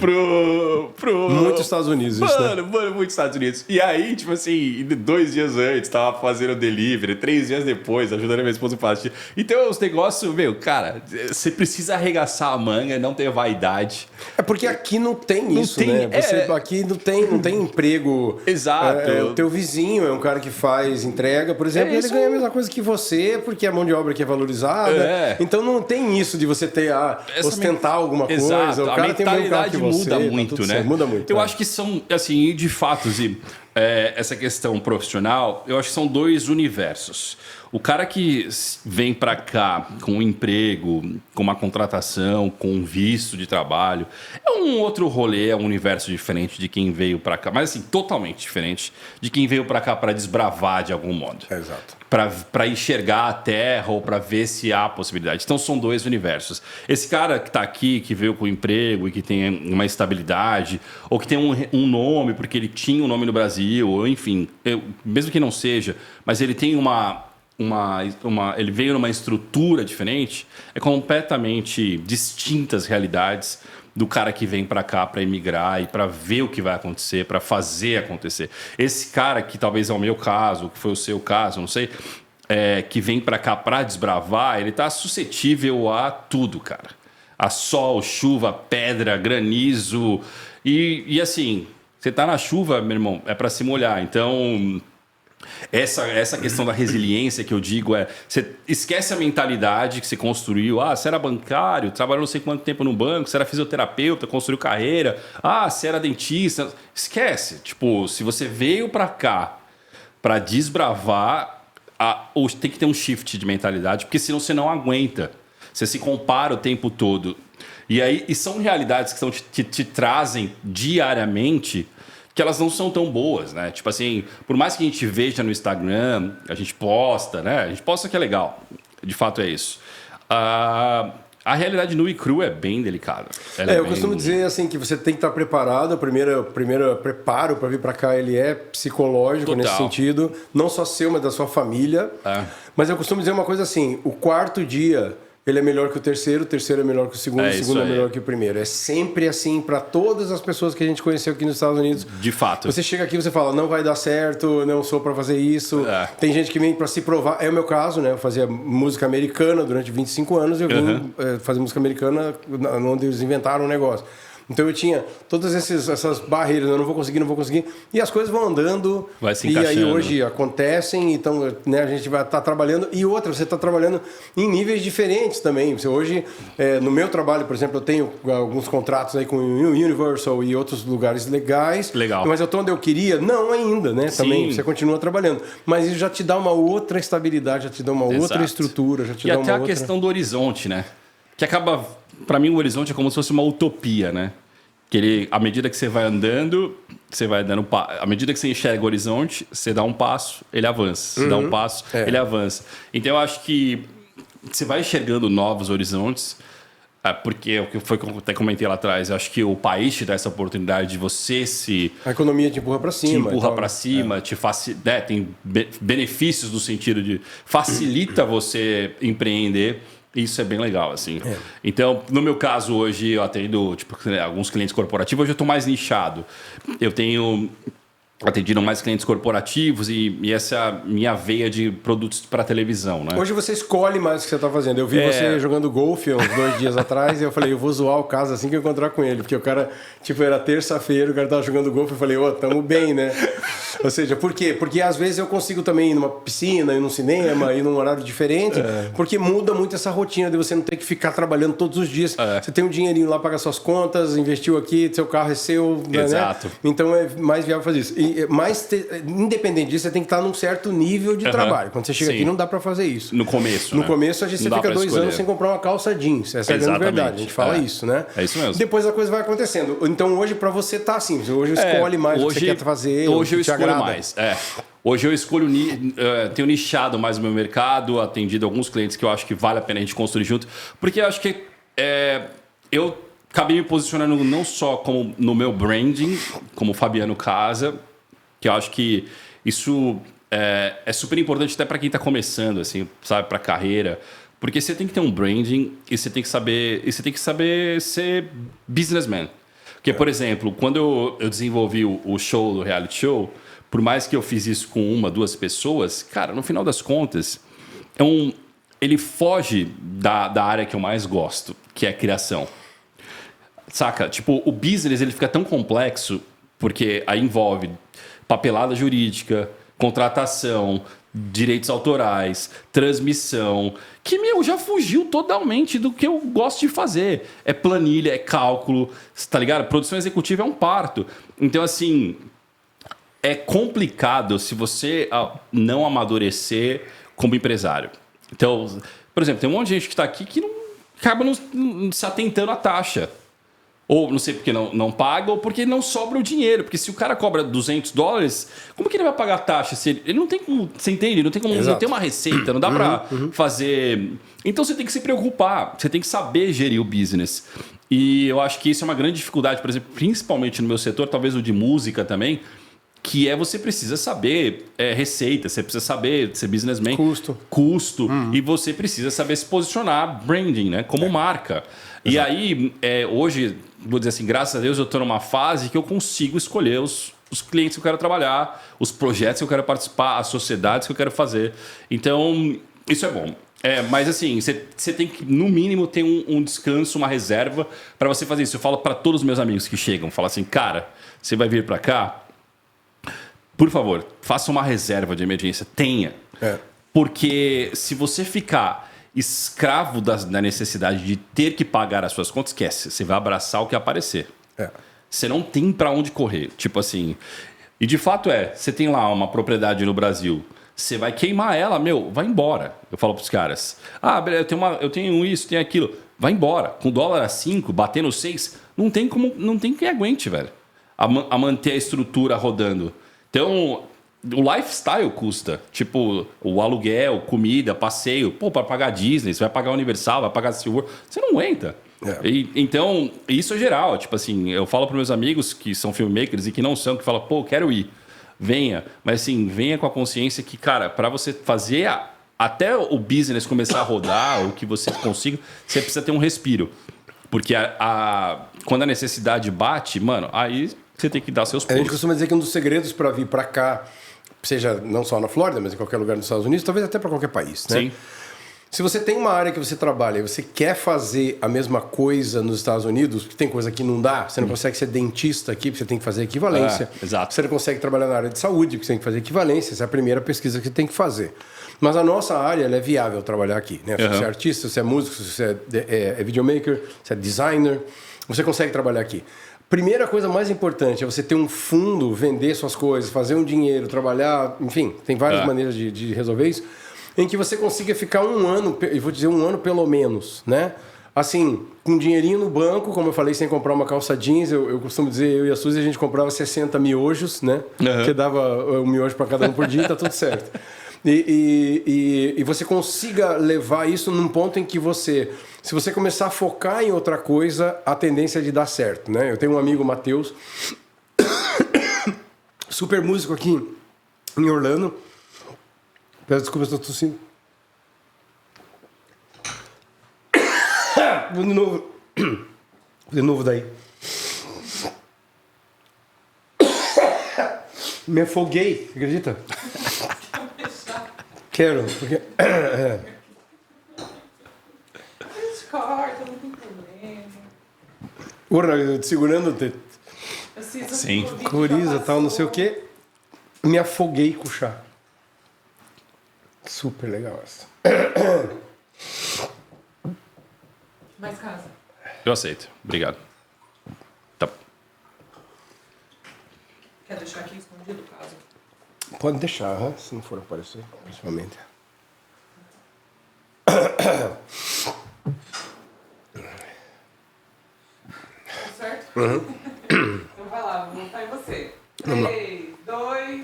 pro... Muitos Estados Unidos, isso, né? Mano, muitos Estados Unidos. E aí, tipo assim, 2 dias antes, tava fazendo delivery, 3 dias depois, ajudando a minha esposa a fazer. Então, os negócios, meu, cara, você precisa arregaçar a manga, não ter vaidade. É porque aqui não tem isso, né? Aqui não tem emprego. Exato. O teu vizinho é um cara que faz entrega, por exemplo, ele ganha a mesma coisa que você, porque a mão de obra aqui é valorizada. Então não tem isso de você ter ostentar alguma coisa. Exato. O cara a mentalidade muda muito, né? Muda muito. Eu acho que são, assim, de fato, essa questão profissional, eu acho que são 2 universos. O cara que vem para cá com um emprego, com uma contratação, com um visto de trabalho, é um outro rolê, é um universo diferente de quem veio para cá, mas assim, totalmente diferente de quem veio para cá para desbravar de algum modo. Exato. Para enxergar a terra ou para ver se há possibilidade. Então são 2 universos. Esse cara que está aqui, que veio com emprego e que tem uma estabilidade, ou que tem um nome porque ele tinha um nome no Brasil, ou enfim, mesmo que não seja, mas ele tem ele veio numa estrutura diferente, é completamente distintas realidades do cara que vem para cá para emigrar e para ver o que vai acontecer, para fazer acontecer. Esse cara que talvez é o meu caso, que foi o seu caso, não sei, que vem para cá para desbravar, ele tá suscetível a tudo, cara. A sol, chuva, pedra, granizo e assim, você tá na chuva, meu irmão, é para se molhar. Então essa questão da resiliência que eu digo você esquece a mentalidade que você construiu. Você era bancário, trabalhou não sei quanto tempo no banco, você era fisioterapeuta, construiu carreira, você era dentista. Esquece. Tipo, se você veio para cá para desbravar, tem que ter um shift de mentalidade, porque senão você não aguenta. Você se compara o tempo todo. E são realidades que te trazem diariamente, que elas não são tão boas, né? Tipo assim, por mais que a gente veja no Instagram, a gente posta, né? A gente posta que é legal. De fato é isso. A realidade nua e crua é bem delicada. Eu costumo dizer assim que você tem que estar preparado. O primeiro preparo para vir para cá ele é psicológico. Total. Nesse sentido, não só seu, mas da sua família. Mas eu costumo dizer uma coisa assim: o 4º dia ele é melhor que o terceiro é melhor que o segundo é melhor que o primeiro. É sempre assim para todas as pessoas que a gente conheceu aqui nos Estados Unidos. De fato. Você chega aqui e você fala, não vai dar certo, não sou para fazer isso. Tem gente que vem para se provar. É o meu caso, né? Eu fazia música americana durante 25 anos. Eu vim fazer música americana onde eles inventaram o negócio. Então eu tinha todas essas barreiras, eu não vou conseguir. E as coisas vão andando. Vai se e aí encaixando. hoje acontecem, então né, a gente vai estar trabalhando. E outra, você está trabalhando em níveis diferentes também. Você hoje, no meu trabalho, por exemplo, eu tenho alguns contratos aí com o Universal e outros lugares legais. Legal. Mas eu estou onde eu queria? Não ainda, né? Também Sim. você continua trabalhando. Mas isso já te dá uma outra estabilidade, já te dá uma outra Exato. estrutura, já te E dá até uma a outra... questão do horizonte, né? Que acaba... Pra mim, o horizonte é como se fosse uma utopia, né? Que ele, à medida que você vai andando, à medida que você enxerga o horizonte, você dá um passo, ele avança. Você dá um passo, ele avança. Então, eu acho que você vai enxergando novos horizontes, porque foi o que eu até comentei lá atrás. Eu acho que o país te dá essa oportunidade de você A economia te empurra para cima. Tem benefícios no sentido de facilita você empreender. Isso é bem legal, assim. Então, no meu caso, hoje eu atendo alguns clientes corporativos. Hoje eu estou mais nichado. Eu tenho atendido mais clientes corporativos e essa é a minha veia de produtos para televisão, né? Hoje você escolhe mais o que você está fazendo. Eu vi você jogando golfe uns 2 dias atrás e eu falei, eu vou zoar o caso assim que eu encontrar com ele. Porque o cara, era terça-feira, o cara estava jogando golfe, eu falei, tamo bem, né? Ou seja, por quê? Porque às vezes eu consigo também ir numa piscina, ir num cinema, ir num horário diferente, porque muda muito essa rotina de você não ter que ficar trabalhando todos os dias. Você tem um dinheirinho lá, paga suas contas, investiu aqui, seu carro é seu, Exato. né? Então é mais viável fazer isso. Independente disso, você tem que estar num certo nível de trabalho. Quando você chega aqui, não dá para fazer isso. No começo, No começo, você fica 2 anos sem comprar uma calça jeans. Essa é a grande verdade. A gente fala isso, né? É isso mesmo. Depois a coisa vai acontecendo. Então, hoje, para você, tá assim. Hoje escolhe mais o que você quer fazer. Hoje eu escolho agrada. mais. Hoje eu escolho, tenho nichado mais o meu mercado, atendido alguns clientes que eu acho que vale a pena a gente construir junto. Porque eu acho que eu acabei me posicionando não só como no meu branding, como Fabiano Casa, que eu acho que isso é super importante até para quem está começando, assim, sabe, para carreira, porque você tem que ter um branding e você tem que saber ser businessman. Porque, por exemplo, quando eu desenvolvi o show do reality show, por mais que eu fiz isso com 1, 2 pessoas, cara, no final das contas, ele foge da área que eu mais gosto, que é a criação. Saca? Tipo, o business ele fica tão complexo porque aí envolve papelada jurídica, contratação, direitos autorais, transmissão, que, já fugiu totalmente do que eu gosto de fazer. É planilha, é cálculo, tá ligado? Produção executiva é um parto. Então, assim, é complicado se você não amadurecer como empresário. Então, por exemplo, tem um monte de gente que está aqui que acaba não se atentando à taxa. Ou não sei porque não paga, ou porque não sobra o dinheiro. Porque se o cara cobra $200, como que ele vai pagar a taxa? Se ele não tem como. Você entende? Não tem como. Não tem uma receita, não dá pra fazer. Então você tem que se preocupar, você tem que saber gerir o business. E eu acho que isso é uma grande dificuldade, por exemplo, principalmente no meu setor, talvez o de música também, que você precisa saber receita, você precisa saber ser businessman. Custo. E você precisa saber se posicionar, branding, né? Como marca. E aí, hoje, vou dizer assim, graças a Deus eu estou numa fase que eu consigo escolher os clientes que eu quero trabalhar, os projetos que eu quero participar, as sociedades que eu quero fazer. Então, isso é bom. Mas assim, você tem que, no mínimo, ter um descanso, uma reserva para você fazer isso. Eu falo para todos os meus amigos que chegam, falo assim, cara, você vai vir para cá, por favor, faça uma reserva de emergência, tenha. Porque se você ficar escravo da necessidade de ter que pagar as suas contas, esquece, você vai abraçar o que aparecer. Você não tem para onde correr, tipo assim. E de fato você tem lá uma propriedade no Brasil, você vai queimar ela, vai embora. Eu falo pros caras, eu tenho isso, tenho aquilo, vai embora. Com dólar a 5, batendo 6, não tem quem aguente, velho, a manter a estrutura rodando. Então, o lifestyle custa. Tipo, o aluguel, comida, passeio. Para pagar Disney, você vai pagar Universal, vai pagar SeaWorld. Você não aguenta. Então, isso é geral. Tipo assim, eu falo para meus amigos que são filmmakers e que não são, que falam, quero ir. Venha. Mas assim, venha com a consciência que, cara, para você fazer até o business começar a rodar, o que você consiga, você precisa ter um respiro. Porque quando a necessidade bate, mano, aí você tem que dar seus pulos. A gente costuma dizer que um dos segredos para vir para cá, seja não só na Flórida, mas em qualquer lugar nos Estados Unidos, talvez até para qualquer país, né? Sim. Se você tem uma área que você trabalha e você quer fazer a mesma coisa nos Estados Unidos, que tem coisa que não dá, você não consegue ser dentista aqui, porque você tem que fazer equivalência. Exato. Você não consegue trabalhar na área de saúde, porque você tem que fazer equivalência. Essa é a primeira pesquisa que você tem que fazer. Mas a nossa área ela é viável trabalhar aqui. Né? Se você é artista, se você é músico, se você é videomaker, se é designer, você consegue trabalhar aqui. Primeira coisa mais importante é você ter um fundo, vender suas coisas, fazer um dinheiro, trabalhar, enfim, tem várias maneiras de resolver isso, em que você consiga ficar um ano, eu vou dizer um ano pelo menos, né? Assim, com dinheirinho no banco, como eu falei, sem comprar uma calça jeans, eu costumo dizer, eu e a Suzy, a gente comprava 60 miojos, né? Que dava um miojo para cada um por dia, tá tudo certo. E você consiga levar isso num ponto em que você... Se você começar a focar em outra coisa, a tendência é de dar certo, né? Eu tenho um amigo, Matheus, super músico aqui em Orlando. Peço desculpa, eu estou tossindo. De novo. De novo daí. Me afoguei, acredita? Quero, porque... Corta, não tem problema. Urna, segurando Sim. coriza e tal, não sei o quê. Me afoguei com o chá. Super legal essa. Mais casa. Eu aceito. Obrigado. Tá. Quer deixar aqui escondido, caso? Pode deixar, se não for aparecer, principalmente. Certo? Então vai lá, vou voltar em você. 3, 2...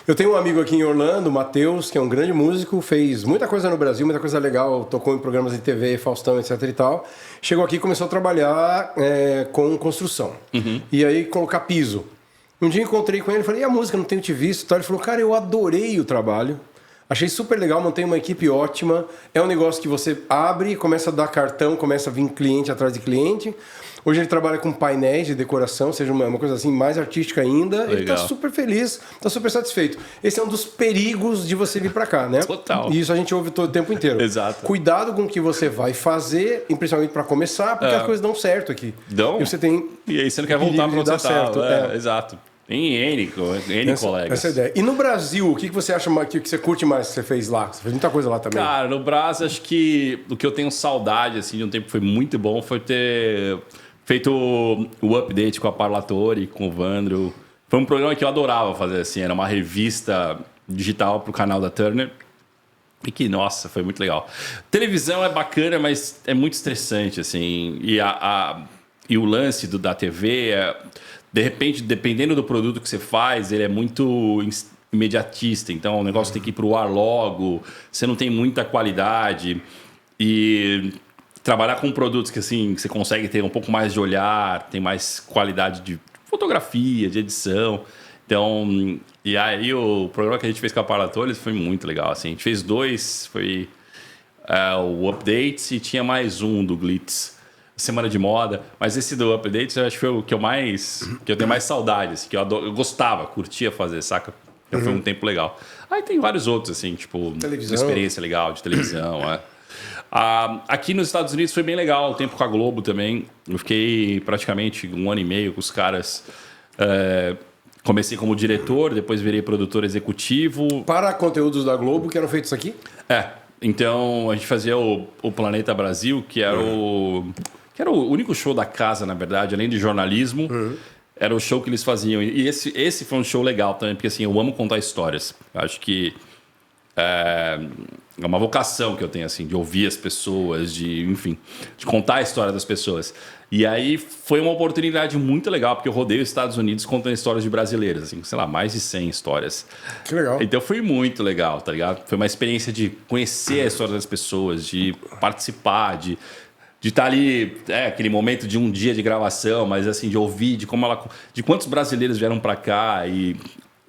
Eu tenho um amigo aqui em Orlando, o Matheus, que é um grande músico, fez muita coisa no Brasil, muita coisa legal, tocou em programas de TV, Faustão, etc e tal. Chegou aqui e começou a trabalhar com construção. E aí colocar piso. Um dia encontrei com ele e falei, e a música, não tenho te visto? Ele falou, cara, eu adorei o trabalho. Achei super legal, montei uma equipe ótima. É um negócio que você abre, começa a dar cartão, começa a vir cliente atrás de cliente. Hoje ele trabalha com painéis de decoração, seja uma coisa assim mais artística ainda. Legal. Ele está super feliz, está super satisfeito. Esse é um dos perigos de você vir para cá, né? Total. E isso a gente ouve todo o tempo inteiro. Exato. Cuidado com o que você vai fazer, e principalmente para começar, porque as coisas dão certo aqui. Dão? E você tem... E aí você não quer voltar para onde dar você tá. certo, Exato. Tem N colegas. Essa é a ideia. E no Brasil, o que você acha que você curte mais que você fez lá? Você fez muita coisa lá também. Cara, no Brasil, acho que o que eu tenho saudade assim, de um tempo que foi muito bom foi ter feito o update com a Parlatori, com o Vandro. Foi um programa que eu adorava fazer, assim. Era uma revista digital pro canal da Turner. E que, nossa, foi muito legal. Televisão é bacana, mas é muito estressante, assim. E o lance da TV é... De repente, dependendo do produto que você faz, ele é muito imediatista. Então, o negócio tem que ir para o ar logo, você não tem muita qualidade. E trabalhar com produtos que assim, você consegue ter um pouco mais de olhar, tem mais qualidade de fotografia, de edição. Então, e aí o programa que a gente fez com a Parlatori foi muito legal. Assim. A gente fez 2, foi o Updates e tinha mais um do Glitz. Semana de moda, mas esse do Updates eu acho que foi o que eu tenho mais saudade, assim, que eu gostava, curtia fazer, saca? Então foi um tempo legal. Aí tem vários outros, assim, tipo, Televisão. experiência legal de televisão, aqui nos Estados Unidos foi bem legal, o tempo com a Globo também. Eu fiquei praticamente 1 ano e meio com os caras. Comecei como diretor, depois virei produtor executivo. Para conteúdos da Globo que eram feitos aqui? Então a gente fazia o Planeta Brasil, que era o único show da casa, na verdade, além de jornalismo. Era o show que eles faziam. E esse foi um show legal também, porque assim, eu amo contar histórias. Acho que é uma vocação que eu tenho, assim, de ouvir as pessoas, de contar a história das pessoas. E aí foi uma oportunidade muito legal, porque eu rodei os Estados Unidos contando histórias de brasileiros, assim, sei lá, mais de 100 histórias. Que legal. Então foi muito legal, tá ligado? Foi uma experiência de conhecer a história das pessoas, de participar, de estar ali, aquele momento de um dia de gravação, mas assim, de ouvir de quantos brasileiros vieram para cá e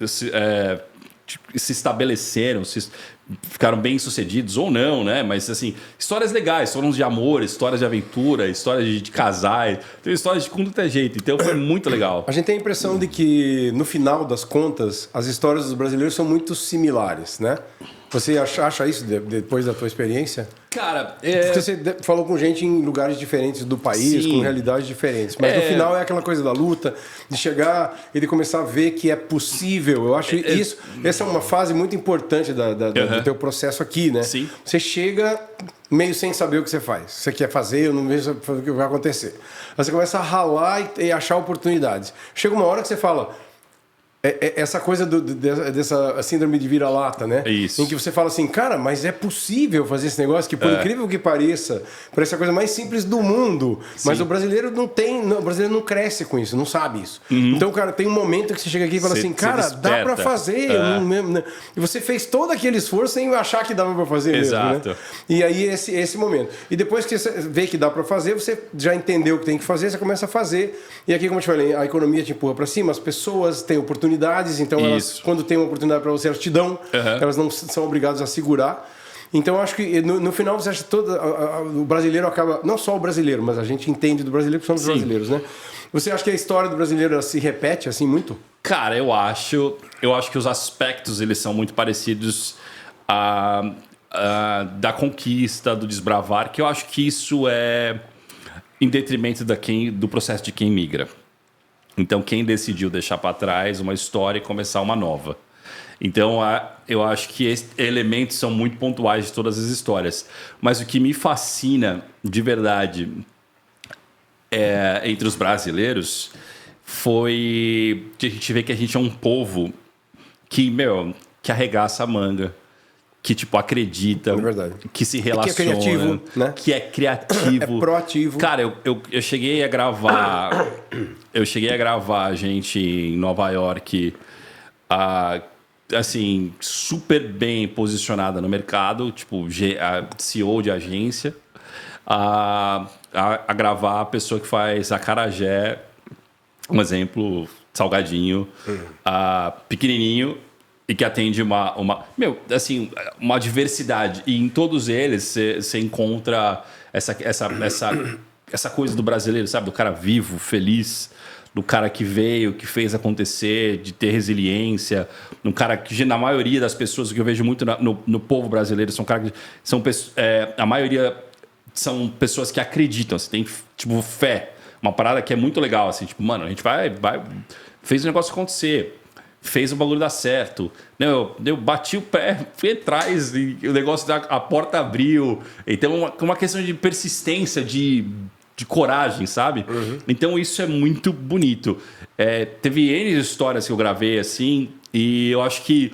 se estabeleceram, ficaram bem-sucedidos ou não, né? Mas, assim, histórias legais, histórias de amor, histórias de aventura, histórias de casais, tem histórias de tudo é jeito. Então, foi muito legal. A gente tem a impressão de que, no final das contas, as histórias dos brasileiros são muito similares, né? Você acha isso depois da tua experiência? Cara, Porque você falou com gente em lugares diferentes do país, Sim. com realidades diferentes. Mas no final é aquela coisa da luta, de chegar e de começar a ver que é possível. Eu acho isso. Essa é uma fase muito importante do teu processo aqui, né? Sim. Você chega meio sem saber o que você faz. Você quer fazer, eu não vejo o que vai acontecer. Aí você começa a ralar e achar oportunidades. Chega uma hora que você fala. Essa coisa dessa síndrome de vira-lata, né? Isso. Em que você fala assim, cara, mas é possível fazer esse negócio que, por incrível que pareça, parece a coisa mais simples do mundo. Sim. Mas o brasileiro não tem, o brasileiro não cresce com isso, não sabe isso. Então, cara, tem um momento que você chega aqui e fala assim, cara, dá pra fazer. E você fez todo aquele esforço sem achar que dava pra fazer mesmo, né? E aí, esse momento. E depois que você vê que dá pra fazer, você já entendeu o que tem que fazer, você começa a fazer. E aqui, como eu te falei, a economia te empurra pra cima, as pessoas têm oportunidades, então elas, quando tem uma oportunidade para você, elas te dão, elas não são obrigadas a segurar. Então eu acho que no final você acha que o brasileiro acaba, não só o brasileiro, mas a gente entende do brasileiro porque somos brasileiros, né? Você acha que a história do brasileiro ela se repete assim muito? Cara, eu acho que os aspectos eles são muito parecidos da conquista, do desbravar, que eu acho que isso é em detrimento do processo de quem migra. Então, quem decidiu deixar para trás uma história e começar uma nova. Então, eu acho que elementos são muito pontuais de todas as histórias. Mas o que me fascina, de verdade, entre os brasileiros, foi que a gente vê que a gente é um povo que arregaça a manga. Que, tipo, acredita, que se relaciona, que é criativo, né? Que é criativo. É proativo. Cara, eu cheguei a gravar... gente, em Nova York, assim, super bem posicionada no mercado, tipo, a CEO de agência, a gravar a pessoa que faz acarajé, um exemplo, salgadinho, pequenininho, e que atende uma diversidade. E em todos eles você encontra essa coisa do brasileiro, sabe? Do cara vivo, feliz, do cara que veio, que fez acontecer, de ter resiliência. Um cara que, na maioria das pessoas, o que eu vejo muito no povo brasileiro, são caras que a maioria são pessoas que acreditam, você tem, tipo, fé. Uma parada que é muito legal, assim, tipo, mano, a gente vai fez o negócio acontecer. Fez o bagulho dar certo. Eu bati o pé, fui atrás e o negócio a porta abriu. Então, uma questão de persistência, de coragem, sabe? Então, isso é muito bonito. Teve N histórias que eu gravei assim, e eu acho que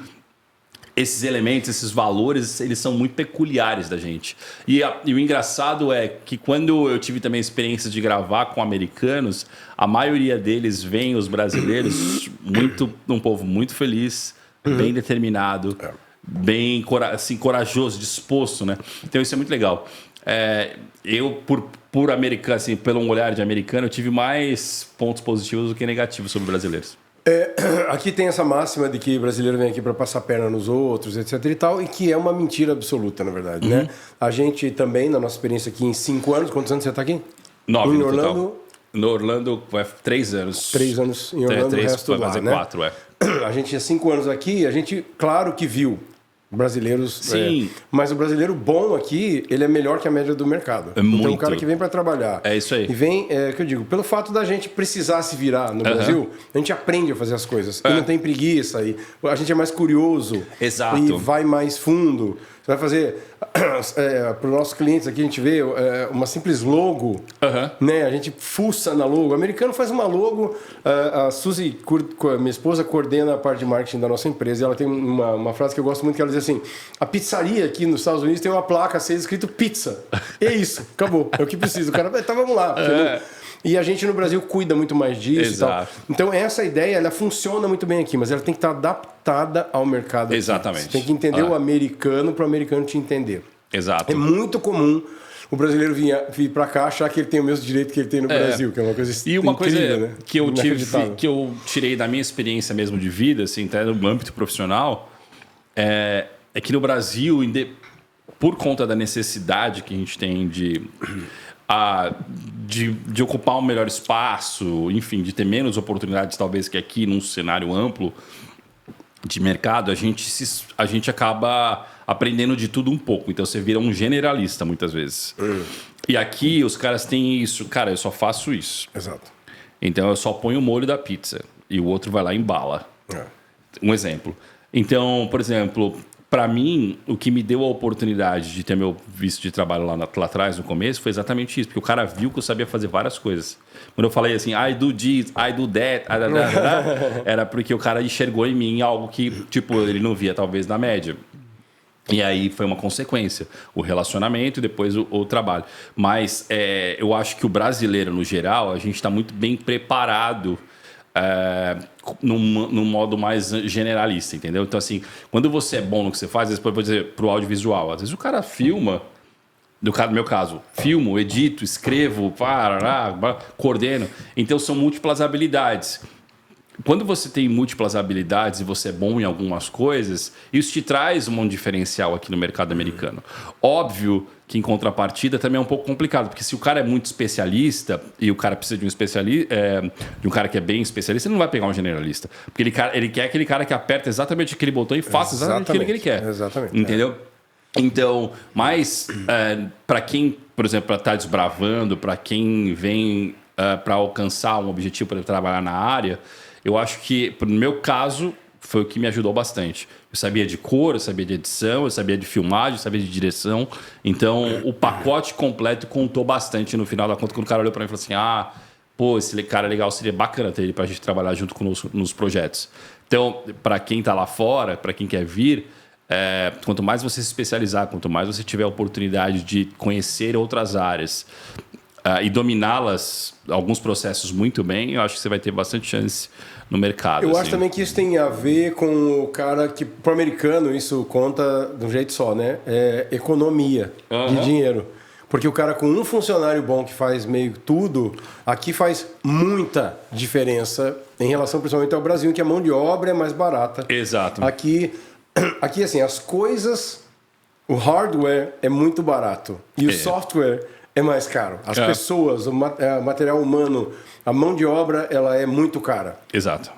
esses elementos, esses valores, eles são muito peculiares da gente. E o engraçado é que quando eu tive também a experiência de gravar com americanos, a maioria deles veem os brasileiros um povo muito feliz, bem determinado, bem assim, corajoso, disposto, né? Então isso é muito legal. Eu, por americano, assim, pelo um olhar de americano, eu tive mais pontos positivos do que negativos sobre brasileiros. Aqui tem essa máxima de que brasileiro vem aqui para passar perna nos outros, etc e tal, e que é uma mentira absoluta, na verdade, né? A gente também, na nossa experiência aqui em 5 anos, quantos anos você está aqui? 9 em no Orlando, total. No Orlando, 3 anos. 3 anos em Orlando, 3, o resto lá, vai fazer né? 4, A gente tinha 5 anos aqui, a gente, claro que viu brasileiros. Sim. Mas o brasileiro bom aqui, ele é melhor que a média do mercado. Então, o cara que vem para trabalhar. É isso aí. E vem, que eu digo, pelo fato da gente precisar se virar no Brasil, a gente aprende a fazer as coisas. E não tem preguiça. E a gente é mais curioso. Exato. E vai mais fundo. Você vai fazer... para os nossos clientes aqui, a gente vê uma simples logo. Né? A gente fuça na logo. O americano faz uma logo. A Suzy, minha esposa, coordena a parte de marketing da nossa empresa. E ela tem uma frase que eu gosto muito, que ela diz assim: a pizzaria aqui nos Estados Unidos tem uma placa assim, escrito pizza. É isso, acabou. É o que precisa. O cara, então vamos lá. E a gente no Brasil cuida muito mais disso. Exato. E tal. Então essa ideia, ela funciona muito bem aqui, mas ela tem que estar adaptada ao mercado aqui. Exatamente. Você tem que entender o americano para o americano te entender. Exato. É muito comum o brasileiro vir para cá achar que ele tem o mesmo direito que ele tem no Brasil, que é uma coisa incrível. E uma coisa né? que eu tirei da minha experiência mesmo de vida, assim, até no âmbito profissional, é que no Brasil, por conta da necessidade que a gente tem de ocupar um melhor espaço, enfim, de ter menos oportunidades, talvez, que aqui num cenário amplo de mercado, a gente acaba aprendendo de tudo um pouco. Então você vira um generalista muitas vezes. E aqui os caras têm isso. Cara, eu só faço isso. Exato. Então eu só ponho o molho da pizza e o outro vai lá e embala. Um exemplo. Então, por exemplo, para mim, o que me deu a oportunidade de ter meu visto de trabalho lá atrás, no começo, foi exatamente isso. Porque o cara viu que eu sabia fazer várias coisas. Quando eu falei assim, I do this, I do that, era porque o cara enxergou em mim algo que, tipo, ele não via talvez na média. E aí foi uma consequência. O relacionamento e depois o trabalho. Mas eu acho que o brasileiro, no geral, a gente está muito bem preparado num modo mais generalista, entendeu? Então, assim, quando você é bom no que você faz, às vezes, por dizer, pro audiovisual, às vezes o cara filma, no meu caso, filmo, edito, escrevo, coordeno. Então, são múltiplas habilidades. Quando você tem múltiplas habilidades e você é bom em algumas coisas, isso te traz um diferencial aqui no mercado americano. Óbvio que em contrapartida também é um pouco complicado, porque se o cara é muito especialista e o cara precisa de um especialista, de um cara que é bem especialista, ele não vai pegar um generalista. Porque ele quer aquele cara que aperta exatamente aquele botão e faça exatamente aquilo que ele quer. Exatamente. Entendeu? Então, mas para quem, por exemplo, está desbravando, para quem vem para alcançar um objetivo para trabalhar na área, eu acho que, no meu caso, foi o que me ajudou bastante. Eu sabia de cor, eu sabia de edição, eu sabia de filmagem, eu sabia de direção. Então, o pacote completo contou bastante no final da conta. Quando o cara olhou para mim e falou assim, pô, esse cara é legal, seria bacana ter ele para a gente trabalhar junto conosco nos projetos. Então, para quem está lá fora, para quem quer vir, quanto mais você se especializar, quanto mais você tiver a oportunidade de conhecer outras áreas e dominá-las, alguns processos muito bem, eu acho que você vai ter bastante chance no mercado. Eu acho também que isso tem a ver com o cara que, pro americano, isso conta de um jeito só, né? É economia de dinheiro. Porque o cara com um funcionário bom que faz meio tudo, aqui faz muita diferença em relação principalmente ao Brasil, em que a mão de obra é mais barata. Exato. Aqui assim, as coisas, o hardware é muito barato e o software é mais caro. As pessoas, o material humano, a mão de obra, ela é muito cara. Exato.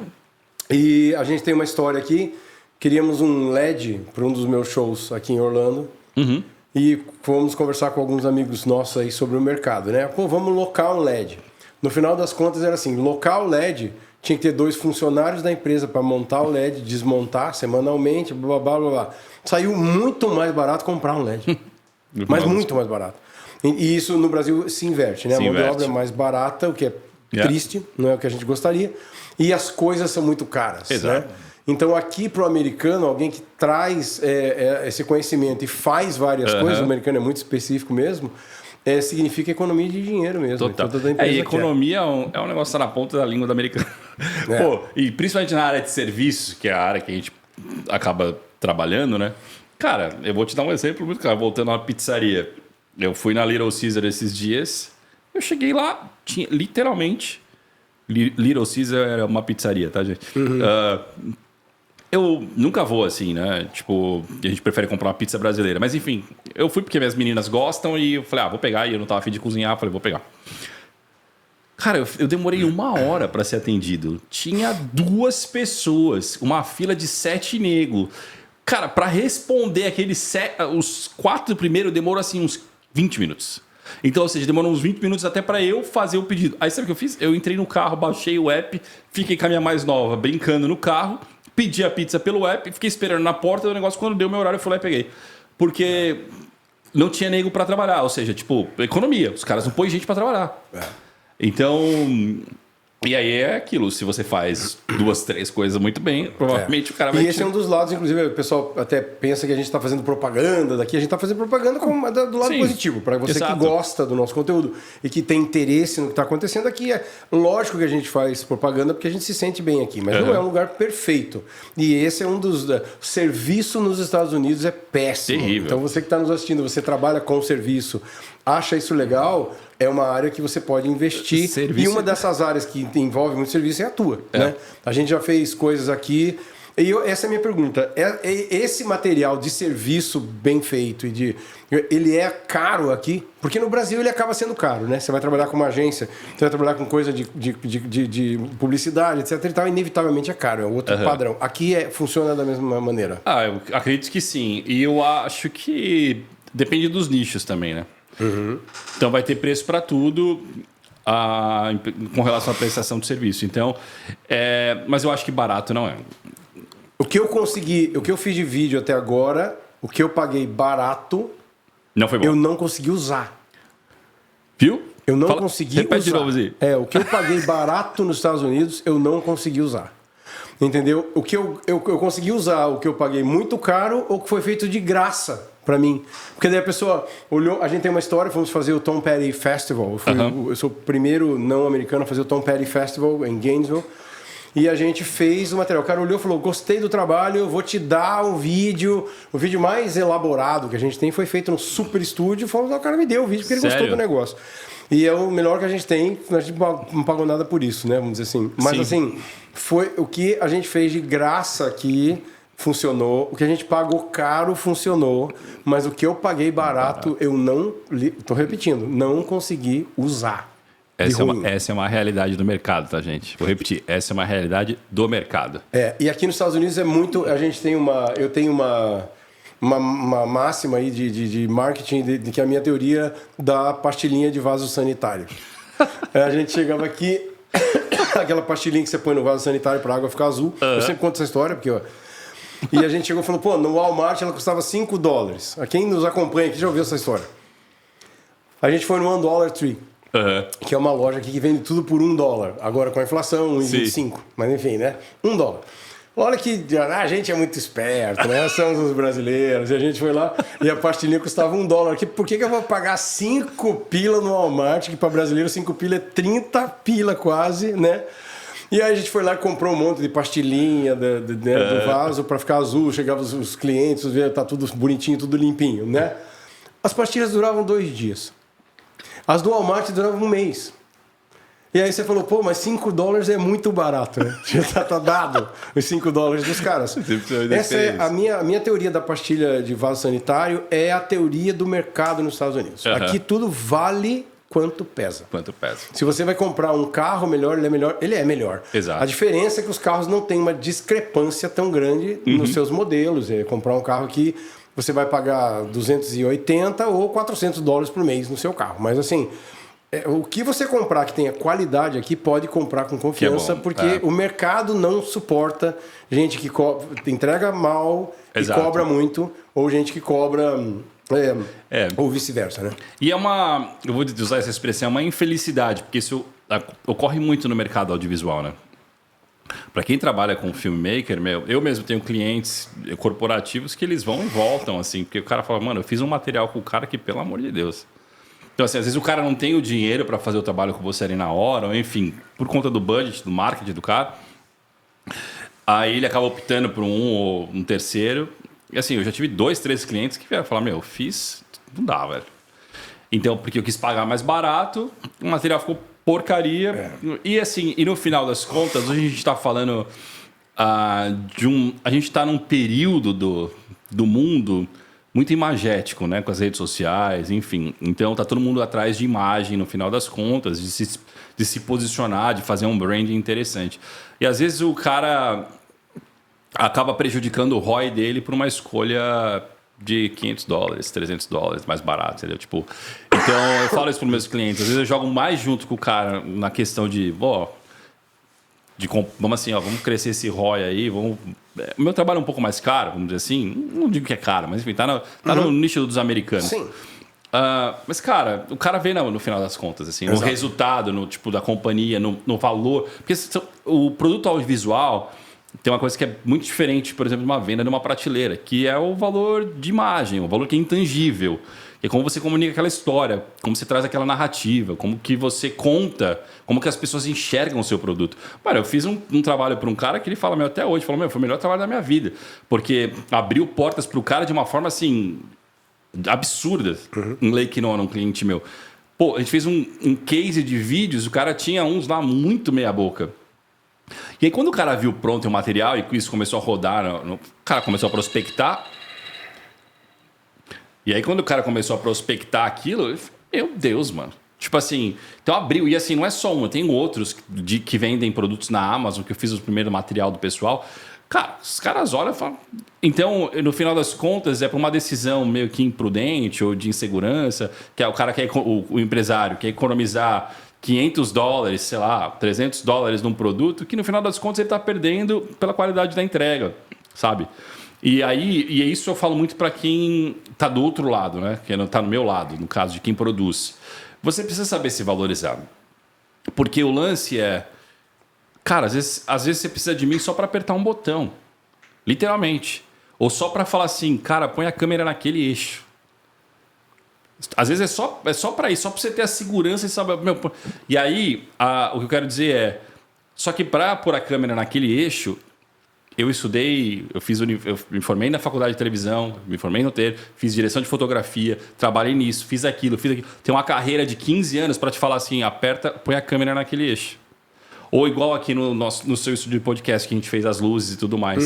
E a gente tem uma história aqui. Queríamos um LED para um dos meus shows aqui em Orlando. E fomos conversar com alguns amigos nossos aí sobre o mercado, né? Pô, vamos locar um LED. No final das contas era assim, locar o LED tinha que ter 2 funcionários da empresa para montar o LED, desmontar semanalmente, blá, blá, blá, blá. Saiu muito mais barato comprar um LED. Mas muito mais barato. E isso no Brasil se inverte, né? A mão de obra é mais barata, o que é triste, não é o que a gente gostaria. E as coisas são muito caras, né? Então aqui pro americano, alguém que traz esse conhecimento e faz várias coisas, o americano é muito específico mesmo, significa economia de dinheiro mesmo. Total. E economia é um negócio que tá na ponta da língua do americano. Pô, e principalmente na área de serviços, que é a área que a gente acaba trabalhando, né? Cara, eu vou te dar um exemplo muito claro. Voltando a uma pizzaria. Eu fui na Little Caesar esses dias. Eu cheguei lá, tinha literalmente... Little Caesar era uma pizzaria, tá, gente? Eu nunca vou assim, né? Tipo, a gente prefere comprar uma pizza brasileira. Mas enfim, eu fui porque minhas meninas gostam e eu falei, vou pegar. E eu não tava a fim de cozinhar, falei, vou pegar. Cara, eu demorei 1 hora para ser atendido. Tinha 2 pessoas, uma fila de 7 negros. Cara, para responder os 4 primeiros demorou assim uns 20 minutos. Então, ou seja, demorou uns 20 minutos até para eu fazer o pedido. Aí sabe o que eu fiz? Eu entrei no carro, baixei o app, fiquei com a minha mais nova brincando no carro, pedi a pizza pelo app, fiquei esperando na porta do negócio. Quando deu meu horário, eu fui lá e peguei. Porque não tinha nego para trabalhar. Ou seja, tipo, economia. Os caras não põem gente para trabalhar. Então... E aí é aquilo, se você faz 2, 3 coisas muito bem, provavelmente o cara vai... E esse é um dos lados, inclusive, o pessoal até pensa que a gente está fazendo propaganda daqui, a gente está fazendo propaganda do lado positivo, para você que gosta do nosso conteúdo e que tem interesse no que está acontecendo aqui. É lógico que a gente faz propaganda porque a gente se sente bem aqui, mas não é um lugar perfeito. E esse é um dos... serviço nos Estados Unidos é péssimo. Terrível. Então você que está nos assistindo, você trabalha com serviço, acha isso legal... É uma área que você pode investir. E uma dessas áreas que envolve muito serviço é a tua. Né? A gente já fez coisas aqui Essa é a minha pergunta. Esse material de serviço bem feito ele é caro aqui? Porque no Brasil ele acaba sendo caro, né? Você vai trabalhar com uma agência, você vai trabalhar com coisa de publicidade, etc. E tal, inevitavelmente é caro, é outro padrão. Aqui funciona da mesma maneira? Eu acredito que sim. E eu acho que depende dos nichos também, né? Então vai ter preço para tudo com relação à prestação de serviço. Então, mas eu acho que barato não é. O que eu fiz de vídeo até agora, o que eu paguei barato, não foi bom. Eu não consegui usar. Viu? Eu não consegui repete usar. De novo, Zé. O que eu paguei barato nos Estados Unidos, eu não consegui usar. Entendeu? O que eu consegui usar, o que eu paguei muito caro, ou que foi feito de graça pra mim. Porque daí a pessoa olhou, a gente tem uma história, fomos fazer o Tom Petty Festival. Eu sou o primeiro não americano a fazer o Tom Petty Festival em Gainesville. E a gente fez o material. O cara olhou e falou, gostei do trabalho, eu vou te dar um vídeo. O vídeo mais elaborado que a gente tem foi feito num super estúdio. O cara me deu o vídeo porque ele gostou do negócio. E é o melhor que a gente tem. A gente não pagou nada por isso, né? Vamos dizer assim. Mas assim, foi o que a gente fez de graça aqui, funcionou. O que a gente pagou caro funcionou. Mas o que eu paguei eu não... Tô repetindo, não consegui usar. Essa é uma realidade do mercado, tá, gente? Vou repetir, essa é uma realidade do mercado. E aqui nos Estados Unidos eu tenho uma máxima aí de marketing, de que a minha teoria da pastilhinha de vaso sanitário. A gente chegava aqui, aquela pastilhinha que você põe no vaso sanitário para a água ficar azul. Eu sempre conto essa história, porque... E a gente chegou e falou, no Walmart ela custava $5. Quem nos acompanha aqui já ouviu essa história. A gente foi no $1 Tree. Que é uma loja aqui que vende tudo por $1. Agora com a inflação, 1,25. Mas enfim, né? $1. Olha que a gente é muito esperto, né? Somos os brasileiros. E a gente foi lá e a pastilhinha custava $1. Por que eu vou pagar 5 pila no Walmart? Que para brasileiro 5 pila é 30 pila quase, né? E aí a gente foi lá e comprou um monte de pastilhinha do vaso para ficar azul. Chegavam os clientes, tá tudo bonitinho, tudo limpinho, né? As pastilhas duravam 2 dias. As do Walmart duravam 1 mês. E aí você falou, mas $5 é muito barato, né? Já tá dado os $5 dos caras. Essa é a minha teoria da pastilha de vaso sanitário, é a teoria do mercado nos Estados Unidos. Aqui tudo vale quanto pesa. Se você vai comprar um carro melhor, ele é melhor. Exato. A diferença é que os carros não têm uma discrepância tão grande nos seus modelos. Comprar um carro que você vai pagar $280 ou $400 por mês no seu carro. Mas assim, o que você comprar que tenha qualidade aqui, pode comprar com confiança, porque o mercado não suporta gente que entrega mal e cobra muito, ou gente que cobra... ou vice-versa, né? E eu vou usar essa expressão, é uma infelicidade, porque isso ocorre muito no mercado audiovisual, né? Para quem trabalha com filmmaker, eu mesmo tenho clientes corporativos que eles vão e voltam, assim, porque o cara fala, mano, eu fiz um material com o cara que, pelo amor de Deus. Então, assim, às vezes o cara não tem o dinheiro para fazer o trabalho com você ali na hora, ou enfim, por conta do budget, do marketing do cara, aí ele acaba optando por um ou um terceiro. E assim, eu já tive 2, 3 clientes que vieram falar, eu fiz, não dá, velho. Então, porque eu quis pagar mais barato, o material ficou porcaria. E assim, e no final das contas, hoje a gente está falando a gente está num período do mundo muito imagético, né? Com as redes sociais, enfim. Então tá todo mundo atrás de imagem no final das contas, de se posicionar, de fazer um branding interessante. E às vezes o cara acaba prejudicando o ROI dele por uma escolha de $500, $300 mais barato, entendeu? Tipo, então eu falo isso para os meus clientes. Às vezes eu jogo mais junto com o cara na questão vamos assim, vamos crescer esse ROI aí, o meu trabalho é um pouco mais caro, vamos dizer assim. Não digo que é caro, mas enfim, tá no nicho dos americanos. Sim. Mas, cara, o cara vê no final das contas, assim, no resultado, no tipo da companhia, no valor. Porque o produto audiovisual tem uma coisa que é muito diferente, por exemplo, de uma venda de uma prateleira, que é o valor de imagem, o valor que é intangível. Que é como você comunica aquela história, como você traz aquela narrativa, como que você conta, como que as pessoas enxergam o seu produto. Mano, eu fiz um trabalho para um cara que ele fala, até hoje, foi o melhor trabalho da minha vida. Porque abriu portas para o cara de uma forma, assim, absurda. Em Lake Nona, um cliente meu. Pô, a gente fez um case de vídeos, o cara tinha uns lá muito meia boca. E aí, quando o cara viu pronto o material e isso começou a rodar, o cara começou a prospectar. E aí, quando o cara começou a prospectar aquilo, eu falei, meu Deus, mano. Tipo assim, então abriu. E assim, não é só um, eu tenho outros que vendem produtos na Amazon, que eu fiz o primeiro material do pessoal. Cara, os caras olham e falam. Então, no final das contas, é para uma decisão meio que imprudente ou de insegurança, que é o cara quer, o empresário quer economizar $500, sei lá, $300 num produto, que no final das contas ele está perdendo pela qualidade da entrega, sabe? E isso eu falo muito para quem está do outro lado, né? Que não está no meu lado, no caso de quem produz. Você precisa saber se valorizar. Porque o lance é... Cara, às vezes você precisa de mim só para apertar um botão. Literalmente. Ou só para falar assim, cara, põe a câmera naquele eixo. Às vezes é só para isso, só para você ter a segurança e saber... E aí, o que eu quero dizer é... Só que para pôr a câmera naquele eixo... Eu estudei, eu me formei na faculdade de televisão, me formei no TER, fiz direção de fotografia, trabalhei nisso, fiz aquilo. Tem uma carreira de 15 anos para te falar assim, aperta, põe a câmera naquele eixo. Ou igual aqui no seu estúdio de podcast, que a gente fez as luzes e tudo mais.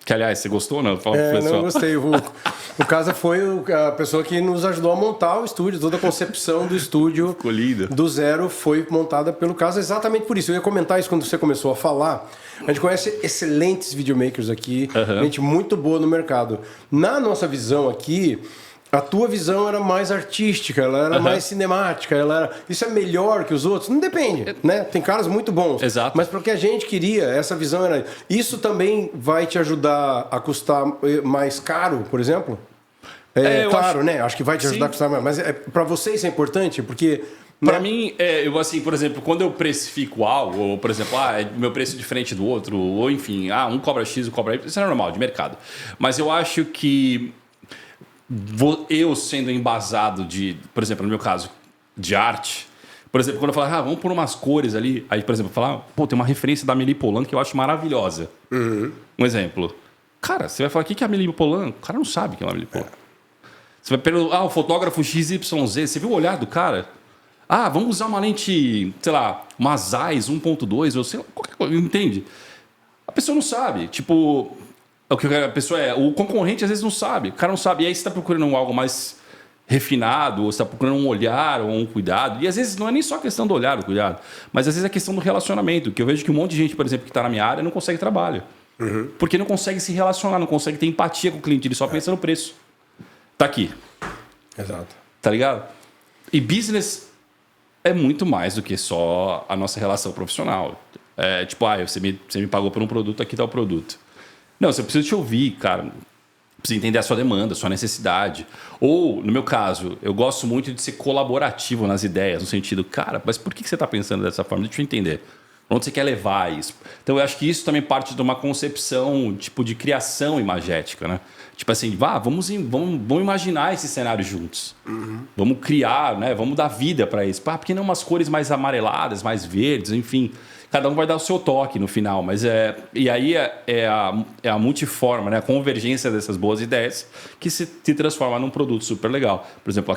Que, aliás, você gostou ou não? Fala pro pessoal. Não, gostei. O Casa foi a pessoa que nos ajudou a montar o estúdio. Toda a concepção do estúdio do zero foi montada pelo Casa exatamente por isso. Eu ia comentar isso quando você começou a falar. A gente conhece excelentes videomakers aqui, gente muito boa no mercado. Na nossa visão aqui... A tua visão era mais artística, ela era mais cinemática, isso é melhor que os outros? Não depende, né? Tem caras muito bons. Exato. Mas porque a gente queria, essa visão era... Isso também vai te ajudar a custar mais caro, por exemplo? Claro, acho... né? Acho que vai te ajudar a custar mais. Mas para você isso é importante, porque... Para mim, eu assim, por exemplo, quando eu precifico algo, ou por exemplo, meu preço é diferente do outro, ou enfim, um cobra X, um cobra Y, isso é normal, de mercado. Mas eu acho que eu sendo embasado de, por exemplo, no meu caso, de arte, por exemplo, quando eu falo, vamos pôr umas cores ali, aí, por exemplo, falar, tem uma referência da Amélie Poulain que eu acho maravilhosa. Um exemplo. Cara, você vai falar, o que é a Amélie Poulain? O cara não sabe o que é a Amélie Poulain. Você vai perguntar, o fotógrafo XYZ, você viu o olhar do cara? Vamos usar uma lente, sei lá, uma Zeiss 1.2, ou sei lá, qualquer coisa, entende? A pessoa não sabe, tipo... O que a pessoa o concorrente às vezes não sabe, o cara não sabe. E aí você está procurando algo mais refinado, ou você está procurando um olhar ou um cuidado. E às vezes não é nem só a questão do olhar, do cuidado, mas às vezes é a questão do relacionamento. Que eu vejo que um monte de gente, por exemplo, que está na minha área não consegue trabalho. Porque não consegue se relacionar, não consegue ter empatia com o cliente, ele só pensa no preço. Tá aqui. Exato. Tá ligado? E business é muito mais do que só a nossa relação profissional. É tipo, você me pagou por um produto, aqui tá o produto. Não, você precisa te ouvir, cara. Precisa entender a sua demanda, a sua necessidade. Ou, no meu caso, eu gosto muito de ser colaborativo nas ideias, no sentido, cara, mas por que você está pensando dessa forma? Deixa eu entender. Onde você quer levar isso? Então, eu acho que isso também parte de uma concepção, tipo, de criação imagética, né? Tipo assim, vamos imaginar esse cenário juntos. Vamos criar, né? Vamos dar vida para isso. Porque não umas cores mais amareladas, mais verdes, enfim... Cada um vai dar o seu toque no final, mas e aí é a multiforma, né? A convergência dessas boas ideias que se transforma num produto super legal. Por exemplo,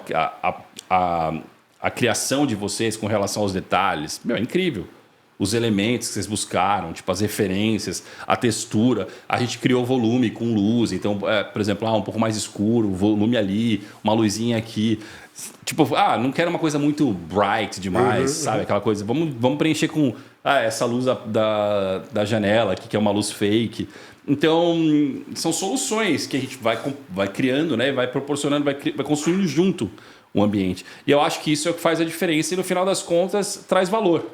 a criação de vocês com relação aos detalhes, é incrível. Os elementos que vocês buscaram, tipo as referências, a textura. A gente criou volume com luz, então, por exemplo, um pouco mais escuro, volume ali, uma luzinha aqui. Tipo, não quero uma coisa muito bright demais, sabe? Aquela coisa, vamos preencher com... essa luz da janela aqui, que é uma luz fake. Então, são soluções que a gente vai criando, né? Vai proporcionando, vai construindo junto o ambiente. E eu acho que isso é o que faz a diferença e, no final das contas, traz valor.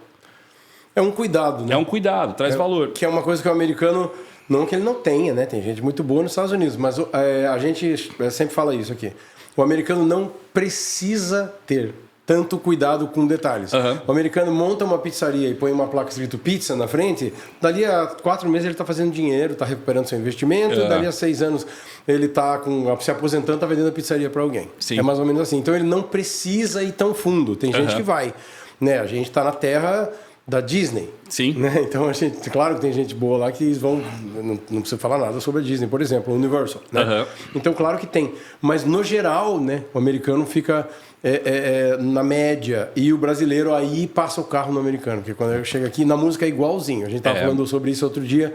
É um cuidado, né? É um cuidado, traz valor. Que é uma coisa que o americano... Não que ele não tenha, né? Tem gente muito boa nos Estados Unidos, mas a gente sempre fala isso aqui. O americano não precisa ter tanto cuidado com detalhes. O americano monta uma pizzaria e põe uma placa escrito pizza na frente, dali a 4 meses ele está fazendo dinheiro, está recuperando seu investimento, dali a 6 anos ele está se aposentando, está vendendo a pizzaria para alguém. Sim. É mais ou menos assim. Então ele não precisa ir tão fundo. Tem gente que vai. Né? A gente está na Terra da Disney. Sim. Né? Então, claro que tem gente boa lá que vão... Não precisa falar nada sobre a Disney, por exemplo, a Universal. Né? Uhum. Então, claro que tem. Mas, no geral, né, o americano fica na média. E o brasileiro aí passa o carro no americano. Porque quando eu chego aqui, na música é igualzinho. A gente estava falando sobre isso outro dia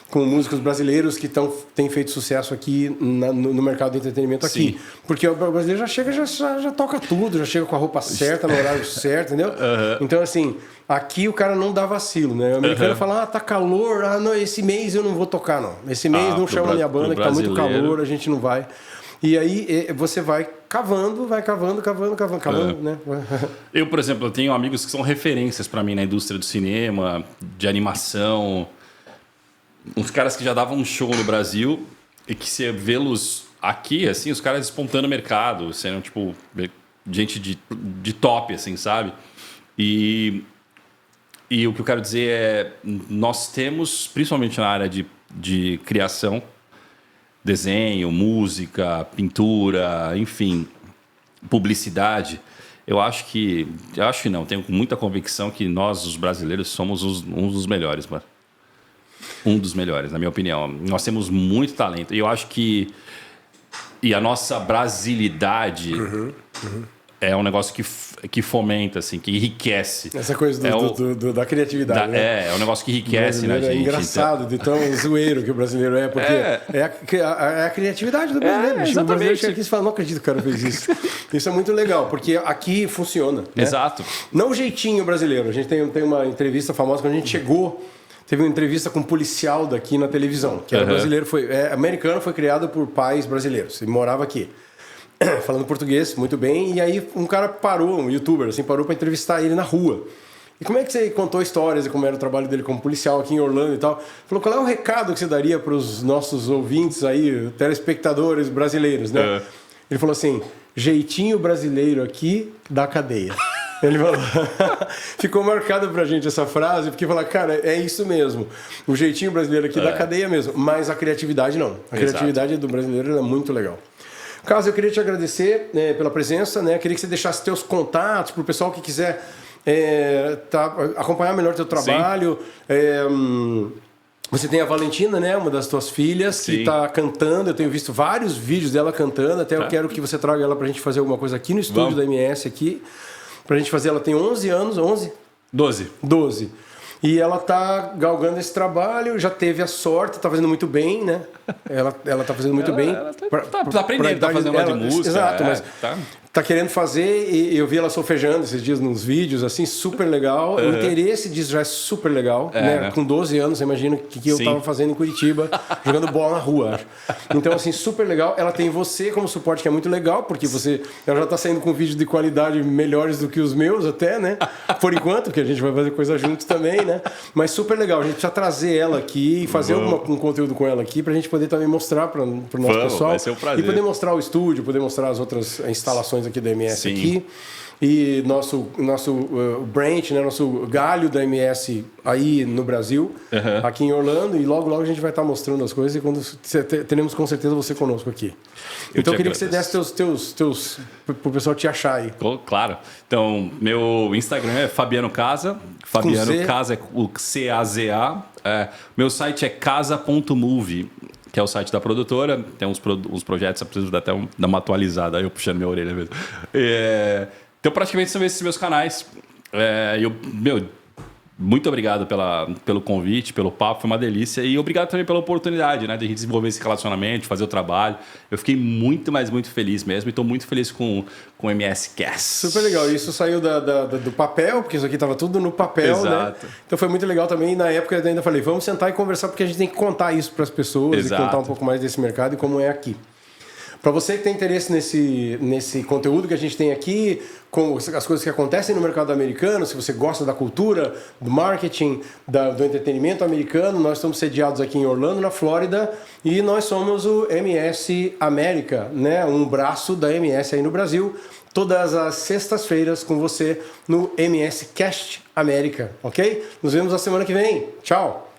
com músicos brasileiros que têm feito sucesso aqui no mercado de entretenimento aqui. Sim. Porque o brasileiro já chega, já toca tudo, já chega com a roupa certa, no horário certo, entendeu? Uhum. Então, assim, aqui o cara não dá vacilo, né? O americano fala, tá calor, não, esse mês eu não vou tocar, não. Esse mês não chama a minha banda, que tá muito calor, a gente não vai. E aí você vai cavando, né? Eu, por exemplo, eu tenho amigos que são referências para mim na indústria do cinema, de animação... Uns caras que já davam um show no Brasil e que você vê-los aqui, assim, os caras despontando o mercado, sendo, tipo, gente de top, assim, sabe? E o que eu quero dizer é, nós temos, principalmente na área de criação, desenho, música, pintura, enfim, publicidade, eu acho que não, tenho muita convicção que nós, os brasileiros, somos um dos melhores, mano. Um dos melhores, na minha opinião. Nós temos muito talento. E eu acho que... E a nossa brasilidade é um negócio que fomenta, assim, que enriquece. Essa coisa da criatividade, né? É um negócio que enriquece na gente. É engraçado, de tão zoeiro que o brasileiro é, porque é a criatividade do brasileiro. O brasileiro chega aqui e fala, não acredito que o cara fez isso. Isso é muito legal, porque aqui funciona. Né? Exato. Não o jeitinho brasileiro. A gente tem uma entrevista famosa, quando a gente chegou... Teve uma entrevista com um policial daqui na televisão, que era brasileiro, americano, foi criado por pais brasileiros. Ele morava aqui, falando português muito bem. E aí um cara parou, um youtuber, assim, parou para entrevistar ele na rua. E como é que você contou histórias e como era o trabalho dele como policial aqui em Orlando e tal? Falou, qual é o recado que você daria para os nossos ouvintes aí, telespectadores brasileiros, né? Ele falou assim, jeitinho brasileiro aqui da cadeia. Ele falou, ficou marcado pra gente essa frase, porque fala, cara, é isso mesmo. O jeitinho brasileiro aqui da cadeia mesmo, mas a criatividade não. A criatividade do brasileiro é muito legal. Carlos, eu queria te agradecer pela presença, né? Queria que você deixasse teus contatos pro pessoal que quiser acompanhar melhor teu trabalho. Você tem a Valentina, né? Uma das tuas filhas, que está cantando. Eu tenho visto vários vídeos dela cantando. Até eu quero que você traga ela pra gente fazer alguma coisa aqui no estúdio da MS aqui. Pra gente fazer, ela tem 11 anos, 11? 12. E ela tá galgando esse trabalho, já teve a sorte, tá fazendo muito bem, né? Ela tá fazendo muito bem. Ela tá aprendendo, tá fazendo uma de música. Exato, mas tá querendo fazer, e eu vi ela solfejando esses dias nos vídeos, assim, super legal. O interesse disso já é super legal, né? Com 12 anos, você imagina o que eu tava fazendo em Curitiba, jogando bola na rua, acho. Então, assim, super legal. Ela tem você como suporte, que é muito legal, porque ela já tá saindo com vídeos de qualidade melhores do que os meus até, né? Por enquanto, que a gente vai fazer coisa juntos também, né? Mas super legal. A gente precisa trazer ela aqui e fazer um conteúdo com ela aqui pra gente poder também mostrar pro nosso pessoal. Vai ser um prazer. E poder mostrar o estúdio, poder mostrar as outras instalações aqui da MS aqui. E nosso branch, né, nosso galho da MS aí no Brasil, aqui em Orlando. E logo a gente vai estar mostrando as coisas e quando teremos com certeza você conosco aqui. Então eu queria que você desse teus pro pessoal te achar aí. Claro. Então, meu Instagram é Fabiano Casa. Fabiano Casa é o C-A-Z-A. Meu site é casa.movie. Que é o site da produtora, tem uns projetos, eu preciso dar até dar uma atualizada, aí eu puxando minha orelha mesmo. Então, praticamente são esses meus canais. Muito obrigado pelo convite, pelo papo, foi uma delícia. E obrigado também pela oportunidade, né, de a gente desenvolver esse relacionamento, de fazer o trabalho. Eu fiquei muito, mas muito feliz mesmo. E estou muito feliz com o MS Cast. Super legal. Isso saiu do papel, porque isso aqui estava tudo no papel, Exato. Né? Então foi muito legal também. Na época eu ainda falei, vamos sentar e conversar, porque a gente tem que contar isso para as pessoas. Exato. E contar um pouco mais desse mercado e como é aqui. Para você que tem interesse nesse conteúdo que a gente tem aqui, com as coisas que acontecem no mercado americano, se você gosta da cultura, do marketing, do entretenimento americano, nós estamos sediados aqui em Orlando, na Flórida, e nós somos o MS América, né? Um braço da MS aí no Brasil, todas as sextas-feiras com você no MS Cast América, ok? Nos vemos na semana que vem. Tchau!